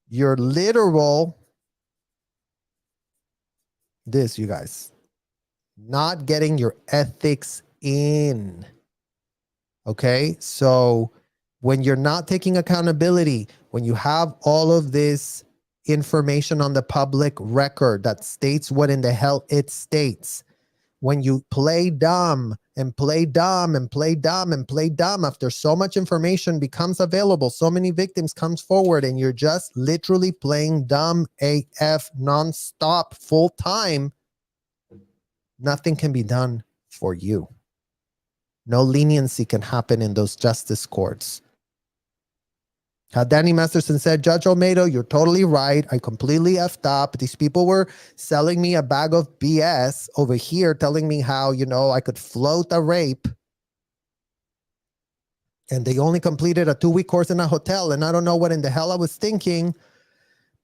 your literal, this, you guys, not getting your ethics in. Okay, so when you're not taking accountability, when you have all of this information on the public record that states what in the hell it states, when you play dumb and play dumb and play dumb and play dumb after so much information becomes available, so many victims comes forward, and you're just literally playing dumb AF nonstop full time, nothing can be done for you. No leniency can happen in those justice courts. Danny Masterson said, Judge Olmedo, you're totally right. I completely effed up. These people were selling me a bag of BS over here, telling me how, you know, I could float a rape. And they only completed a 2-week course in a hotel. And I don't know what in the hell I was thinking.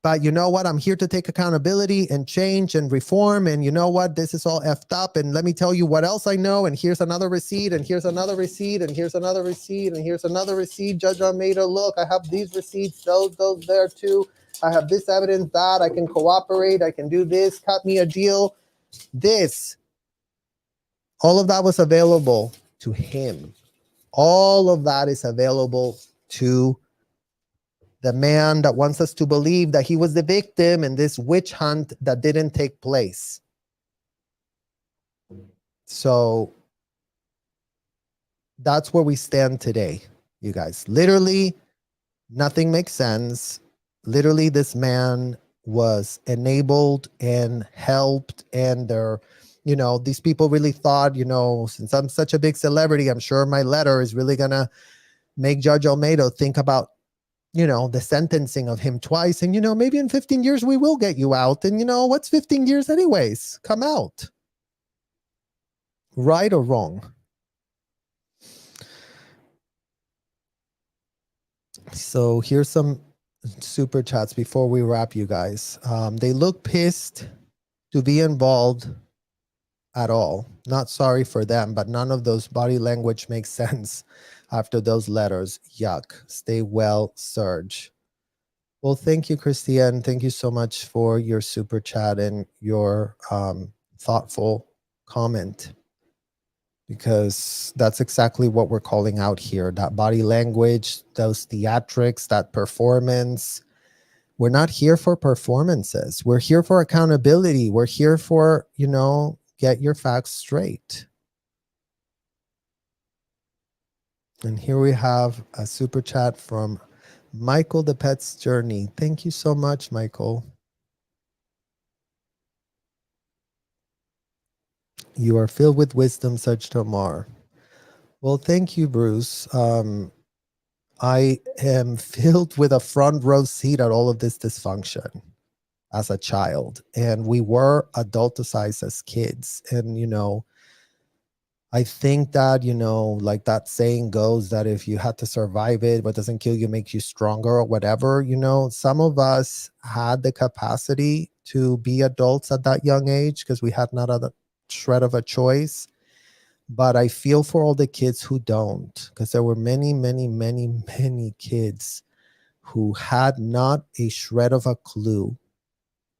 But you know what? I'm here to take accountability and change and reform. And you know what? This is all effed up. And let me tell you what else I know. And here's another receipt. And here's another receipt. And here's another receipt. And here's another receipt. Judge Almeida, look, I have these receipts. Those there too. I have this evidence that I can cooperate. I can do this. Cut me a deal. This. All of that was available to him. All of that is available to the man that wants us to believe that he was the victim in this witch hunt that didn't take place. So that's where we stand today, you guys. Literally, nothing makes sense. Literally, this man was enabled and helped, and they're, you know, these people really thought, you know, since I'm such a big celebrity, I'm sure my letter is really gonna make Judge Olmedo think about, you know, the sentencing of him twice. And, you know, maybe in 15 years, we will get you out. And, you know, what's 15 years anyways? Come out. Right or wrong? So here's some super chats before we wrap, you guys. They look pissed to be involved at all. Not sorry for them, but none of those body language makes sense after those letters. Yuck. Stay well, Serge. Well, thank you, Christiane. Thank you so much for your super chat and your thoughtful comment, because that's exactly what we're calling out here. That body language, those theatrics, that performance. We're not here for performances. We're here for accountability. We're here for, you know, get your facts straight. And here we have a super chat from Michael the Pet's Journey. Thank you so much, Michael. You are filled with wisdom, Serge Tomar. Well, thank you, Bruce. I am filled with a front row seat at all of this dysfunction as a child. And we were adulticized as kids. And, you know, I think that, you know, like that saying goes that if you had to survive it, what doesn't kill you makes you stronger or whatever, you know, some of us had the capacity to be adults at that young age because we had not shred of a choice. But I feel for all the kids who don't, because there were many, many, many, many kids who had not a shred of a clue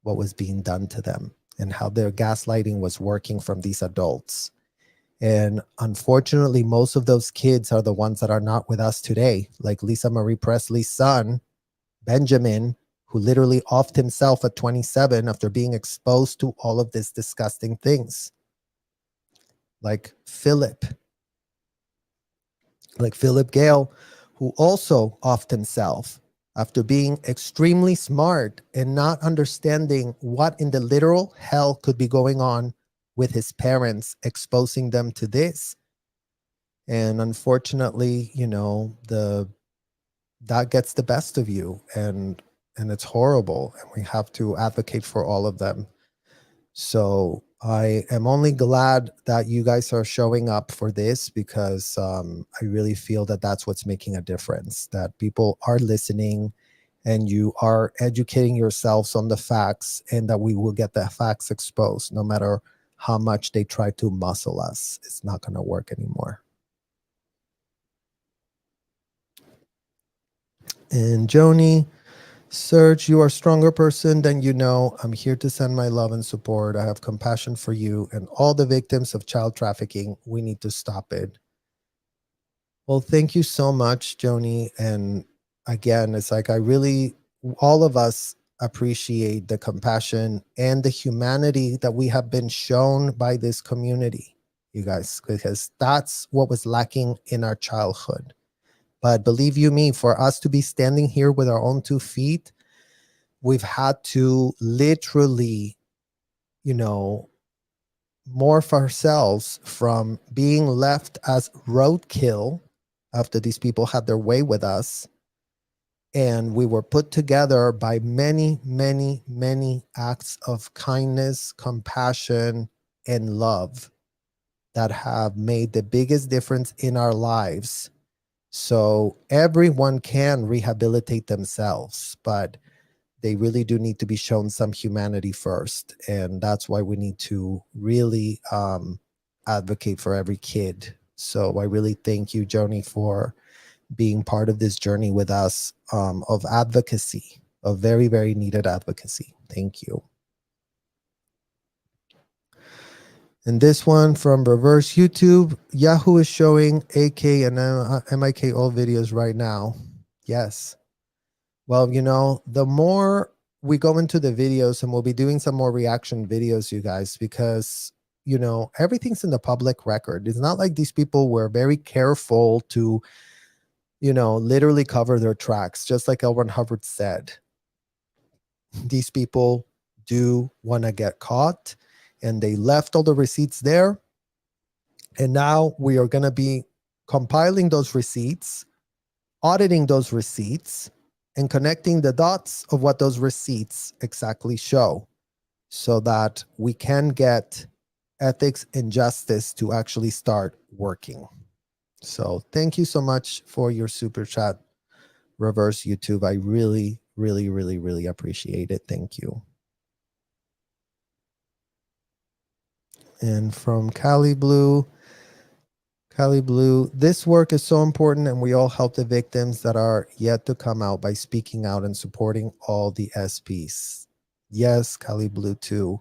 what was being done to them and how their gaslighting was working from these adults. And unfortunately, most of those kids are the ones that are not with us today, like Lisa Marie Presley's son, Benjamin, who literally offed himself at 27 after being exposed to all of these disgusting things. Like Philip Gale, who also offed himself after being extremely smart and not understanding what in the literal hell could be going on with his parents, exposing them to this. And unfortunately, you know, that gets the best of you, and it's horrible, and we have to advocate for all of them. So I am only glad that you guys are showing up for this, because I really feel that that's what's making a difference, that people are listening and you are educating yourselves on the facts, and that we will get the facts exposed no matter how much they try to muscle us. It's not going to work anymore. And Joni, Serge, you are a stronger person than you know. I'm here to send my love and support. I have compassion for you and all the victims of child trafficking. We need to stop it. Well, thank you so much, Joni. And again, it's like all of us appreciate the compassion and the humanity that we have been shown by this community, you guys, because that's what was lacking in our childhood. But believe you me, for us to be standing here with our own 2 feet, we've had to literally, you know, morph ourselves from being left as roadkill after these people had their way with us. And we were put together by many, many, many acts of kindness, compassion, and love that have made the biggest difference in our lives. So everyone can rehabilitate themselves, but they really do need to be shown some humanity first. And that's why we need to really advocate for every kid. So I really thank you, Joni, for being part of this journey with us of advocacy, of very, very needed advocacy. Thank you. And this one from reverse YouTube, Yahoo is showing AK and MIK old videos right now. Yes. Well, you know, the more we go into the videos, and we'll be doing some more reaction videos, you guys, because, you know, everything's in the public record. It's not like these people were very careful to, you know, literally cover their tracks, just like L Ron Hubbard said. These people do want to get caught, and they left all the receipts there. And now we are going to be compiling those receipts, auditing those receipts, and connecting the dots of what those receipts exactly show, so that we can get ethics and justice to actually start working. So thank you so much for your super chat, reverse YouTube. I really, really, really, really appreciate it. Thank you. And from Cali Blue, this work is so important, and we all help the victims that are yet to come out by speaking out and supporting all the SPs. Yes, Cali Blue too.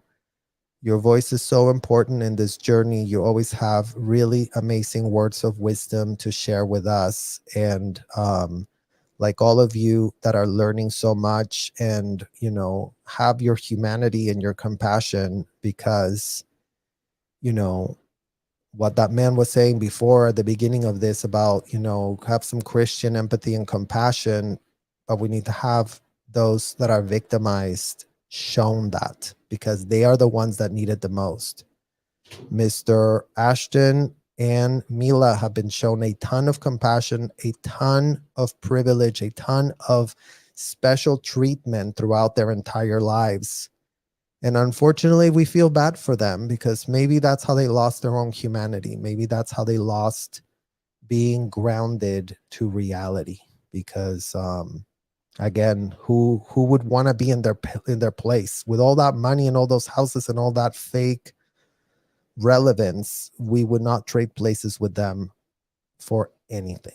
Your voice is so important in this journey. You always have really amazing words of wisdom to share with us. And like all of you that are learning so much, and, you know, have your humanity and your compassion, because, you know, what that man was saying before at the beginning of this about, you know, have some Christian empathy and compassion, but we need to have those that are victimized shown that, because they are the ones that need it the most. Mr. Ashton and Mila have been shown a ton of compassion, a ton of privilege, a ton of special treatment throughout their entire lives. And unfortunately, we feel bad for them, because maybe that's how they lost their own humanity. Maybe that's how they lost being grounded to reality. Because again, who would want to be in their place with all that money and all those houses and all that fake relevance, we would not trade places with them for anything.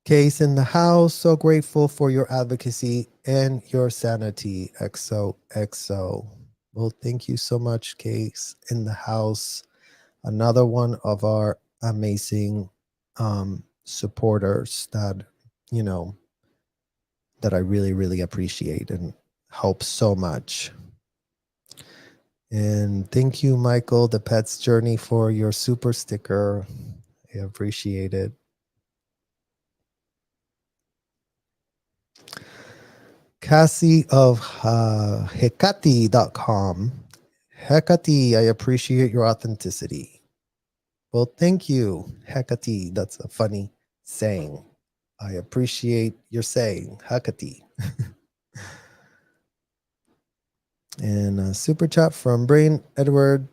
Case in the house, so grateful for your advocacy and your sanity. XOXO. Well, thank you so much, Case in the house. Another one of our amazing supporters that, you know, that I really, really appreciate and help so much. And thank you, Michael, the Pet's Journey, for your super sticker. I appreciate it. Cassie of Hekati.com. Hekati, I appreciate your authenticity. Well, thank you, Hekati. That's a funny saying. I appreciate your saying, Hekati. And a super chat from Brain Edwards.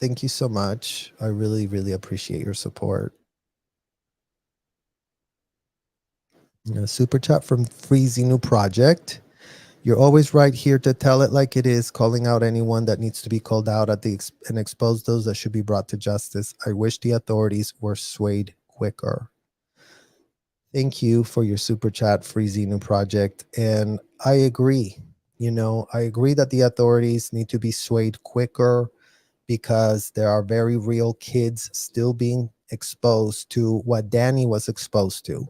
Thank you so much. I really, really appreciate your support. A super chat from Freezy New Project. You're always right here to tell it like it is, calling out anyone that needs to be called out at the and expose those that should be brought to justice. I wish the authorities were swayed quicker. Thank you for your super chat, Freezy New Project. And I agree. You know, I agree that the authorities need to be swayed quicker, because there are very real kids still being exposed to what Danny was exposed to,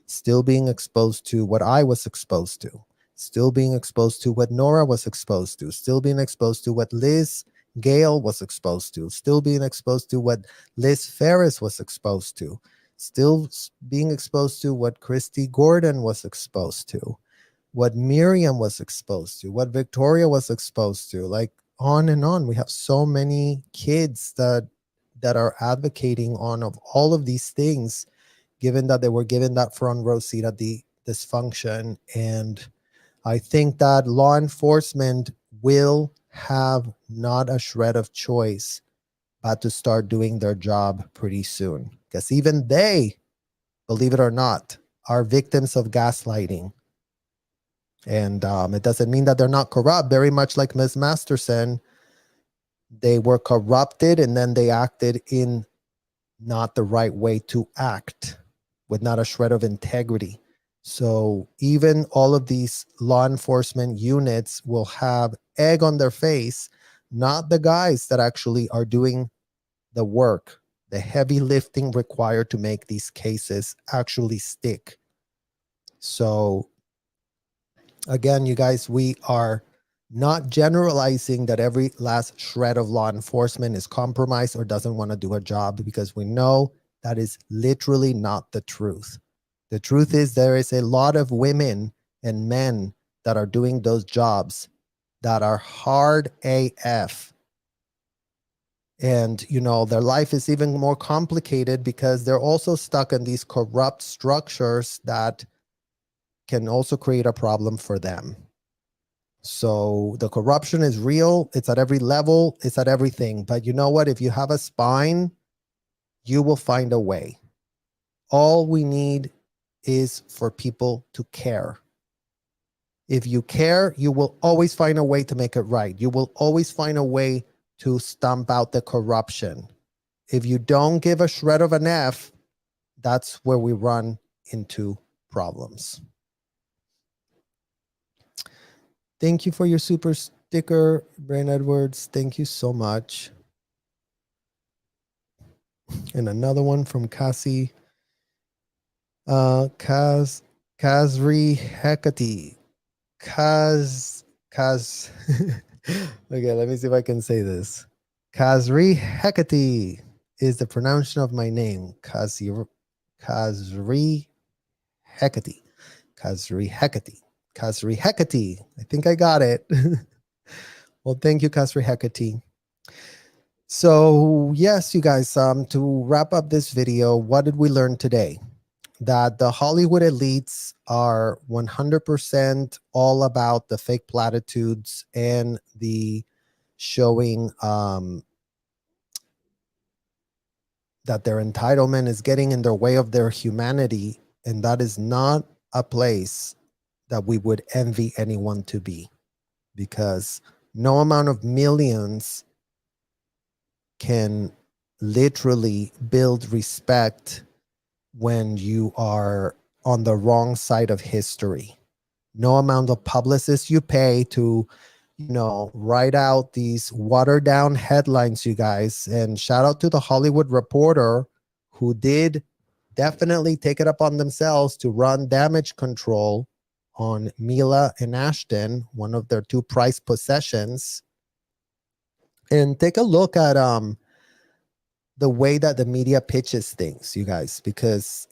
still being exposed to what I was exposed to, still being exposed to what Nora was exposed to, still being exposed to what Liz Gale was exposed to, still being exposed to what Liz Ferris was exposed to, still being exposed to what Christy Gordon was exposed to, what Miriam was exposed to, what Victoria was exposed to, like on and on. We have so many kids that are advocating on of all of these things, given that they were given that front row seat at the dysfunction. And I think that law enforcement will have not a shred of choice but to start doing their job pretty soon, because even they, believe it or not, are victims of gaslighting. And it doesn't mean that they're not corrupt. Very much like Ms. Masterson, they were corrupted and then they acted in not the right way to act, with not a shred of integrity. So even all of these law enforcement units will have egg on their face, not the guys that actually are doing the work, the heavy lifting required to make these cases actually stick. So again, you guys, we are not generalizing that every last shred of law enforcement is compromised or doesn't want to do a job, because we know that is literally not the truth. The truth is there is a lot of women and men that are doing those jobs that are hard AF. And, you know, their life is even more complicated because they're also stuck in these corrupt structures that can also create a problem for them. So the corruption is real. It's at every level. It's at everything. But you know what? If you have a spine, you will find a way. All we need is for people to care. If you care, you will always find a way to make it right. You will always find a way to stomp out the corruption. If you don't give a shred of an F, that's where we run into problems. Thank you for your super sticker, Brain Edwards. Thank you so much. And another one from Cassie. Kazri Hekati. Okay, let me see if I can say this. Kazri Hekati is the pronunciation of my name. Kazri Hekati. Kazri Hekati. Kazri Hekati. I think I got it. Well, thank you, Kazri Hekati. So yes, you guys, to wrap up this video, what did we learn today? That the Hollywood elites are 100% all about the fake platitudes and the showing that their entitlement is getting in their way of their humanity. And that is not a place that we would envy anyone to be. because no amount of millions can literally build respect when you are on the wrong side of history. No amount of publicists you pay to, write out these watered down headlines, you guys. And shout out to the Hollywood Reporter, who did definitely take it upon themselves to run damage control on Mila and Ashton, one of their two prized possessions. And take a look at the way that the media pitches things, you guys, because,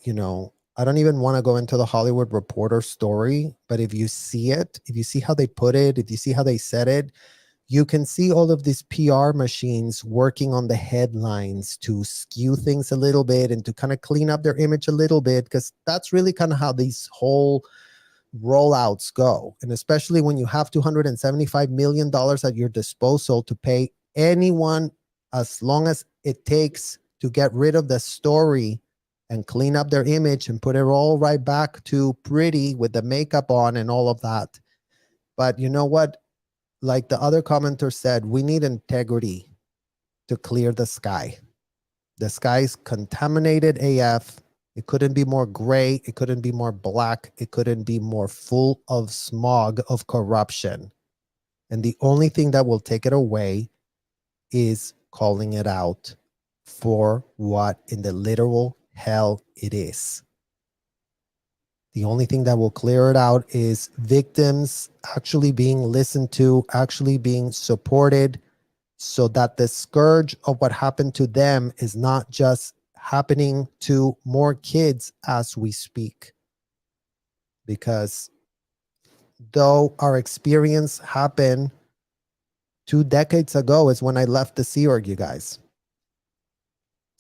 I don't even want to go into the Hollywood Reporter story, but if you see it, if you see how they put it, if you see how they said it, you can see all of these PR machines working on the headlines to skew things a little bit and to kind of clean up their image a little bit, because that's really kind of how these whole rollouts go. And especially when you have $275 million at your disposal to pay anyone as long as it takes to get rid of the story and clean up their image and put it all right back to pretty with the makeup on and all of that. But you know what? Like the other commenter said, we need integrity to clear the sky. The sky's contaminated AF. It couldn't be more gray. It couldn't be more black. It couldn't be more full of smog of corruption. And the only thing that will take it away is calling it out for what in the literal hell it is. The only thing that will clear it out is victims actually being listened to, actually being supported, so that the scourge of what happened to them is not just happening to more kids as we speak. Because though our experience happened 2 decades ago is when I left the Sea Org, you guys.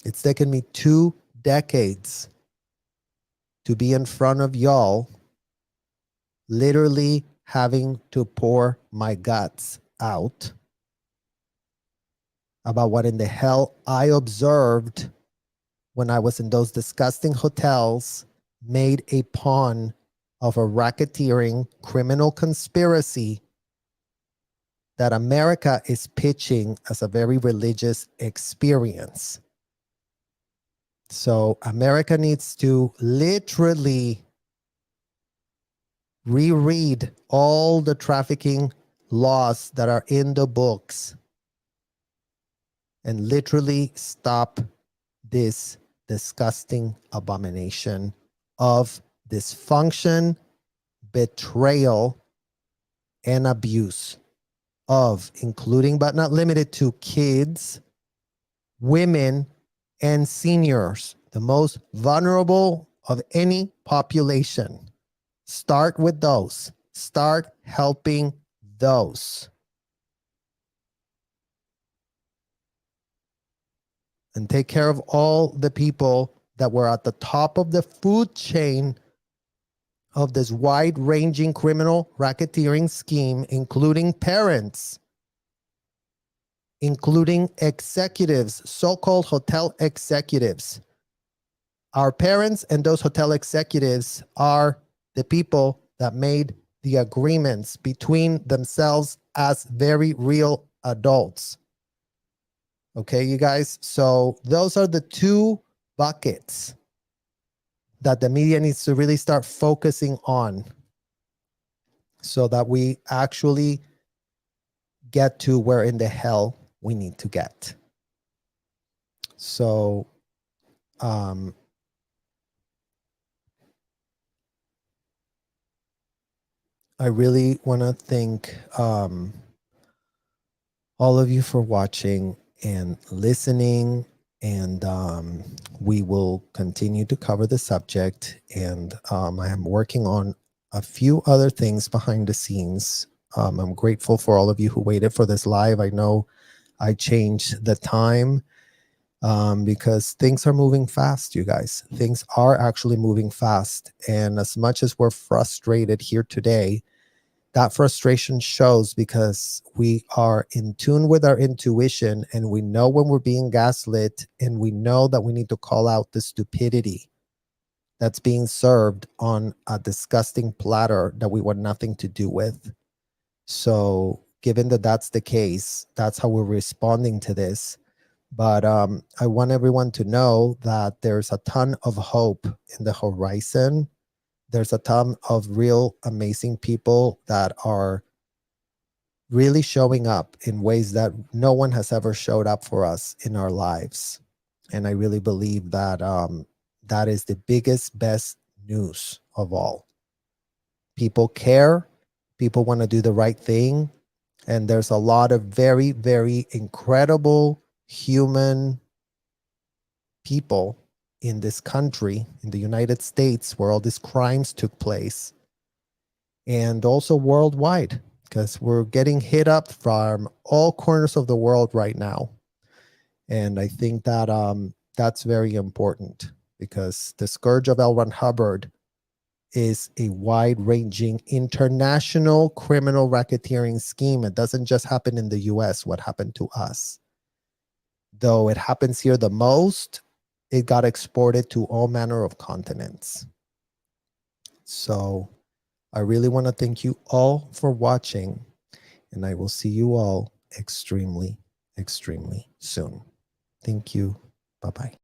It's taken me 2 decades to be in front of y'all, literally having to pour my guts out about what in the hell I observed when I was in those disgusting hotels, made a pawn of a racketeering criminal conspiracy that America is pitching as a very religious experience. So America needs to literally reread all the trafficking laws that are in the books and literally stop this disgusting abomination of dysfunction, betrayal, and abuse of, including but not limited to, kids, women, and seniors, the most vulnerable of any population. Start with those. Start helping those. And take care of all the people that were at the top of the food chain of this wide-ranging criminal racketeering scheme, including parents, including executives, so-called hotel executives. Our parents and those hotel executives are the people that made the agreements between themselves as very real adults. Okay, you guys? So those are the 2 buckets that the media needs to really start focusing on so that we actually get to where in the hell we need to get. So I really want to thank all of you for watching and listening, and we will continue to cover the subject, and I am working on a few other things behind the scenes. I'm grateful for all of you who waited for this live. I know I changed the time because things are moving fast, you guys. Things are actually moving fast. And as much as we're frustrated here today, that frustration shows because we are in tune with our intuition, and we know when we're being gaslit, and we know that we need to call out the stupidity that's being served on a disgusting platter that we want nothing to do with. So given that that's the case, that's how we're responding to this. But I want everyone to know that there's a ton of hope in the horizon. There's a ton of real amazing people that are really showing up in ways that no one has ever showed up for us in our lives. And I really believe that that is the biggest, best news of all. People care, people want to do the right thing, and there's a lot of very, very incredible human people in this country, in the United States, where all these crimes took place, and also worldwide, because we're getting hit up from all corners of the world right now. And I think that that's very important, because the scourge of L Ron Hubbard is a wide-ranging international criminal racketeering scheme. It doesn't just happen in the US, what happened to us. Though it happens here the most, it got exported to all manner of continents. So I really want to thank you all for watching, and I will see you all extremely, extremely soon. Thank you. Bye-bye.